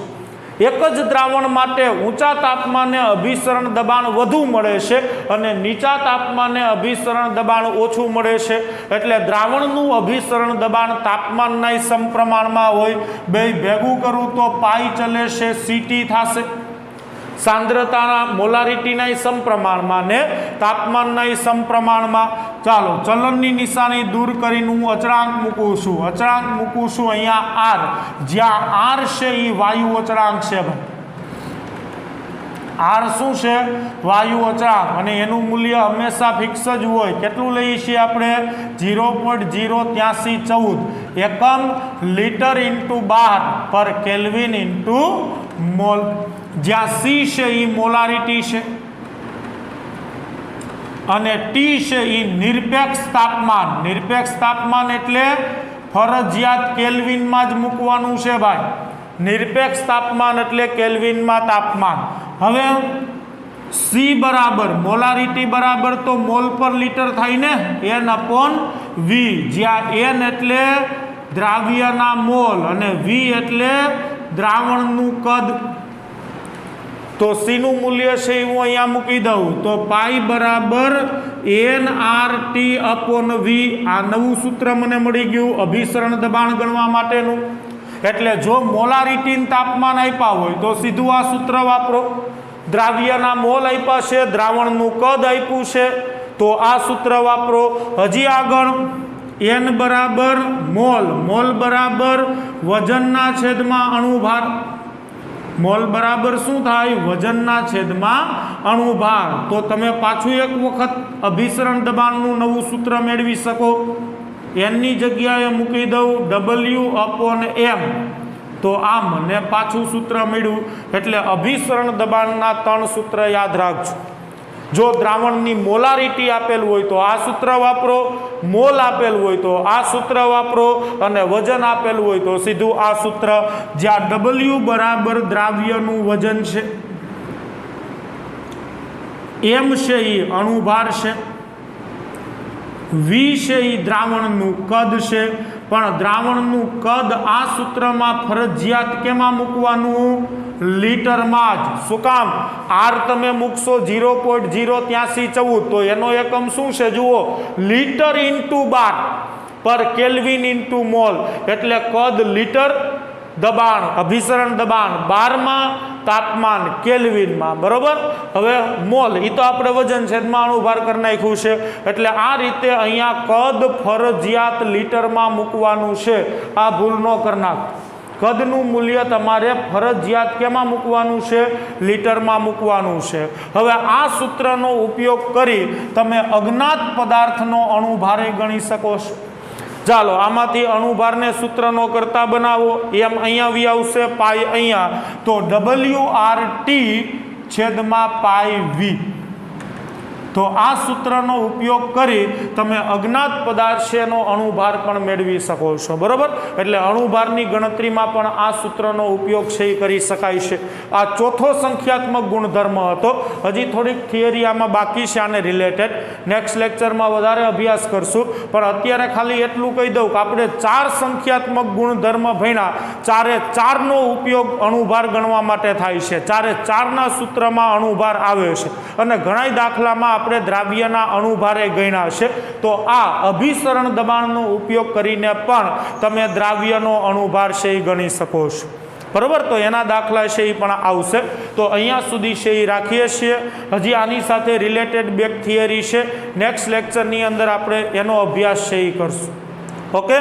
એક જ દ્રાવણ માટે ઊંચા તાપમાને અભિસરણ દબાણ વધુ મળે છે અને નીચા તાપમાને અભિસરણ દબાણ ઓછું મળે છે. એટલે દ્રાવણનું અભિસરણ દબાણ તાપમાનના સમપ્રમાણમાં હોય. બે ભેગું કરું તો પાઈ ચલે છે, સીટી થશે. સાંદ્રતાના મોલારિટીના સમપ્રમાણમાં ને તાપમાનના સમપ્રમાણમાં. ચાલો ચલનની નિશાની દૂર કરીને હું અચળાંક મૂકું છું. અચળાંક મૂકું છું અહીંયા આર. જ્યાં આર છે એ વાયુ અચળાંક છે ભાઈ. આર શું છે? વાયુ અચળાંક. અને એનું મૂલ્ય હંમેશા ફિક્સ જ હોય. કેટલું લઈએ છીએ આપણે? 0.08314 એકમ લીટર ઇન્ટુ બાર પર કેલ્વિન ઇન્ટુ મોલ. જ્યાં સી છે એ મોલારિટી છે અને ટી છે એ નિરપેક્ષ તાપમાન. નિરપેક્ષ તાપમાન એટલે ફરજિયાત કેલ્વિનમાં જ મૂકવાનું છે ભાઈ. નિરપેક્ષ તાપમાન એટલે કેલ્વિનમાં તાપમાન. હવે સી બરાબર મોલારિટી બરાબર તો મોલ પર લીટર થાય ને, N/V. જ્યાં N એટલે દ્રાવ્યના મોલ અને V એટલે દ્રાવણનું કદ. તો સી નું મૂલ્ય છે હું અહીંયા મૂકી દઉં તો પાઈ બરાબર nRT/V. આ નવું સૂત્ર મને મળી ગયું અભિસરણ દબાણ ગણવા માટેનું. એટલે જો મોલારિટી તાપમાન આપ્યા હોય તો સીધું આ સૂત્ર વાપરો. દ્રાવ્યના મોલ આપ્યા છે, દ્રાવણનું કદ આપ્યું છે તો આ સૂત્ર વાપરો. હજી આગળ N બરાબર મોલ. મોલ બરાબર વજનના છેદમાં અણુભાર. મોલ બરાબર શું થાય? વજનના છેદમાં અણુભાર. તો તમે પાછું એક વખત અભિસરણ દબાણનું નવું સૂત્ર મેળવી શકો. એનની જગ્યાએ મૂકી દઉં W/M. તો આ મને પાછું સૂત્ર મળ્યું. એટલે અભિસરણ દબાણના 3 સૂત્ર યાદ રાખજો. જો દ્રાવણની મોલારિટી આપેલ હોય તો આ સૂત્ર વાપરો, મોલ આપેલ હોય તો આ સૂત્ર વાપરો, અને વજન આપેલ હોય તો સીધું આ સૂત્ર. જ્યાં W બરાબર દ્રાવ્યનું વજન છે, M છે એ અણુભાર છે, V છે એ દ્રાવણનું કદ છે. પણ દ્રાવણનું કદ આ સૂત્રમાં ફરજિયાત કેમાં મૂકવાનું? લીટરમાં જ. શું કામ? આર તમે મૂકશો 0.08314 તો એનો એકમ શું છે જુઓ, લીટર ઇન્ટુ બાર પર કેલ્વિન ઇન્ટુ મોલ. એટલે કદ લીટર, દબાણ અભિસરણ દબાણ બારમાં, તાપમાન કેલ્વિનમાં. બરોબર. હવે મોલ એ તો આપણે વજન છેદમાં અણુભાર કરી નાખ્યું છે. એટલે આ રીતે અહીંયા કદ ફરજિયાત લીટરમાં મૂકવાનું છે. આ ભૂલ ન કરી નાખ. કદનું મૂલ્ય તમારે ફરજિયાત કેમાં મૂકવાનું છે? લીટરમાં મૂકવાનું છે. હવે આ સૂત્રનો ઉપયોગ કરી તમે અજ્ઞાત પદાર્થનો અણુભારે ગણી શકો છો. ચાલો આમાંથી અણુભારને સૂત્રનો કરતા બનાવો. એમ અહીંયા વી આવશે, પાઈ અહીંયા, તો WRT છેદમાં પાઈ વી. તો આ સૂત્રનો ઉપયોગ કરી તમે અજ્ઞાત પદાર્થ છે એનો અણુભાર પણ મેળવી શકો છો. બરોબર? એટલે અણુભારની ગણતરીમાં પણ આ સૂત્રનો ઉપયોગ છે એ કરી શકાય છે. આ ચોથો સંખ્યાત્મક ગુણધર્મ હતો. હજી થોડીક થિયરી આમાં બાકી છે આને રિલેટેડ. નેક્સ્ટ લેક્ચરમાં વધારે અભ્યાસ કરશું, પણ અત્યારે ખાલી એટલું કહી દઉં કે આપણે 4 સંખ્યાત્મક ગુણધર્મ ભણ્યા. 4 ઉપયોગ અણુભાર ગણવા માટે થાય છે. 4 સૂત્રમાં અણુભાર આવે છે અને ઘણા દાખલામાં આપણે દ્રાવ્યના અણુભારે ગણ્યા છે. તો આ અભિસરણ દબાણનો ઉપયોગ કરીને પણ તમે દ્રાવ્યનો અણુભાર છે એ ગણી શકો છો. બરોબર? તો એના દાખલા છે એ પણ આવશે. તો અહીંયા સુધી છે એ રાખીએ છીએ. હજી આની સાથે રિલેટેડ બેક થિયરી છે. નેક્સ્ટ લેક્ચરની અંદર આપણે એનો અભ્યાસ છે એ કરશું. ઓકે.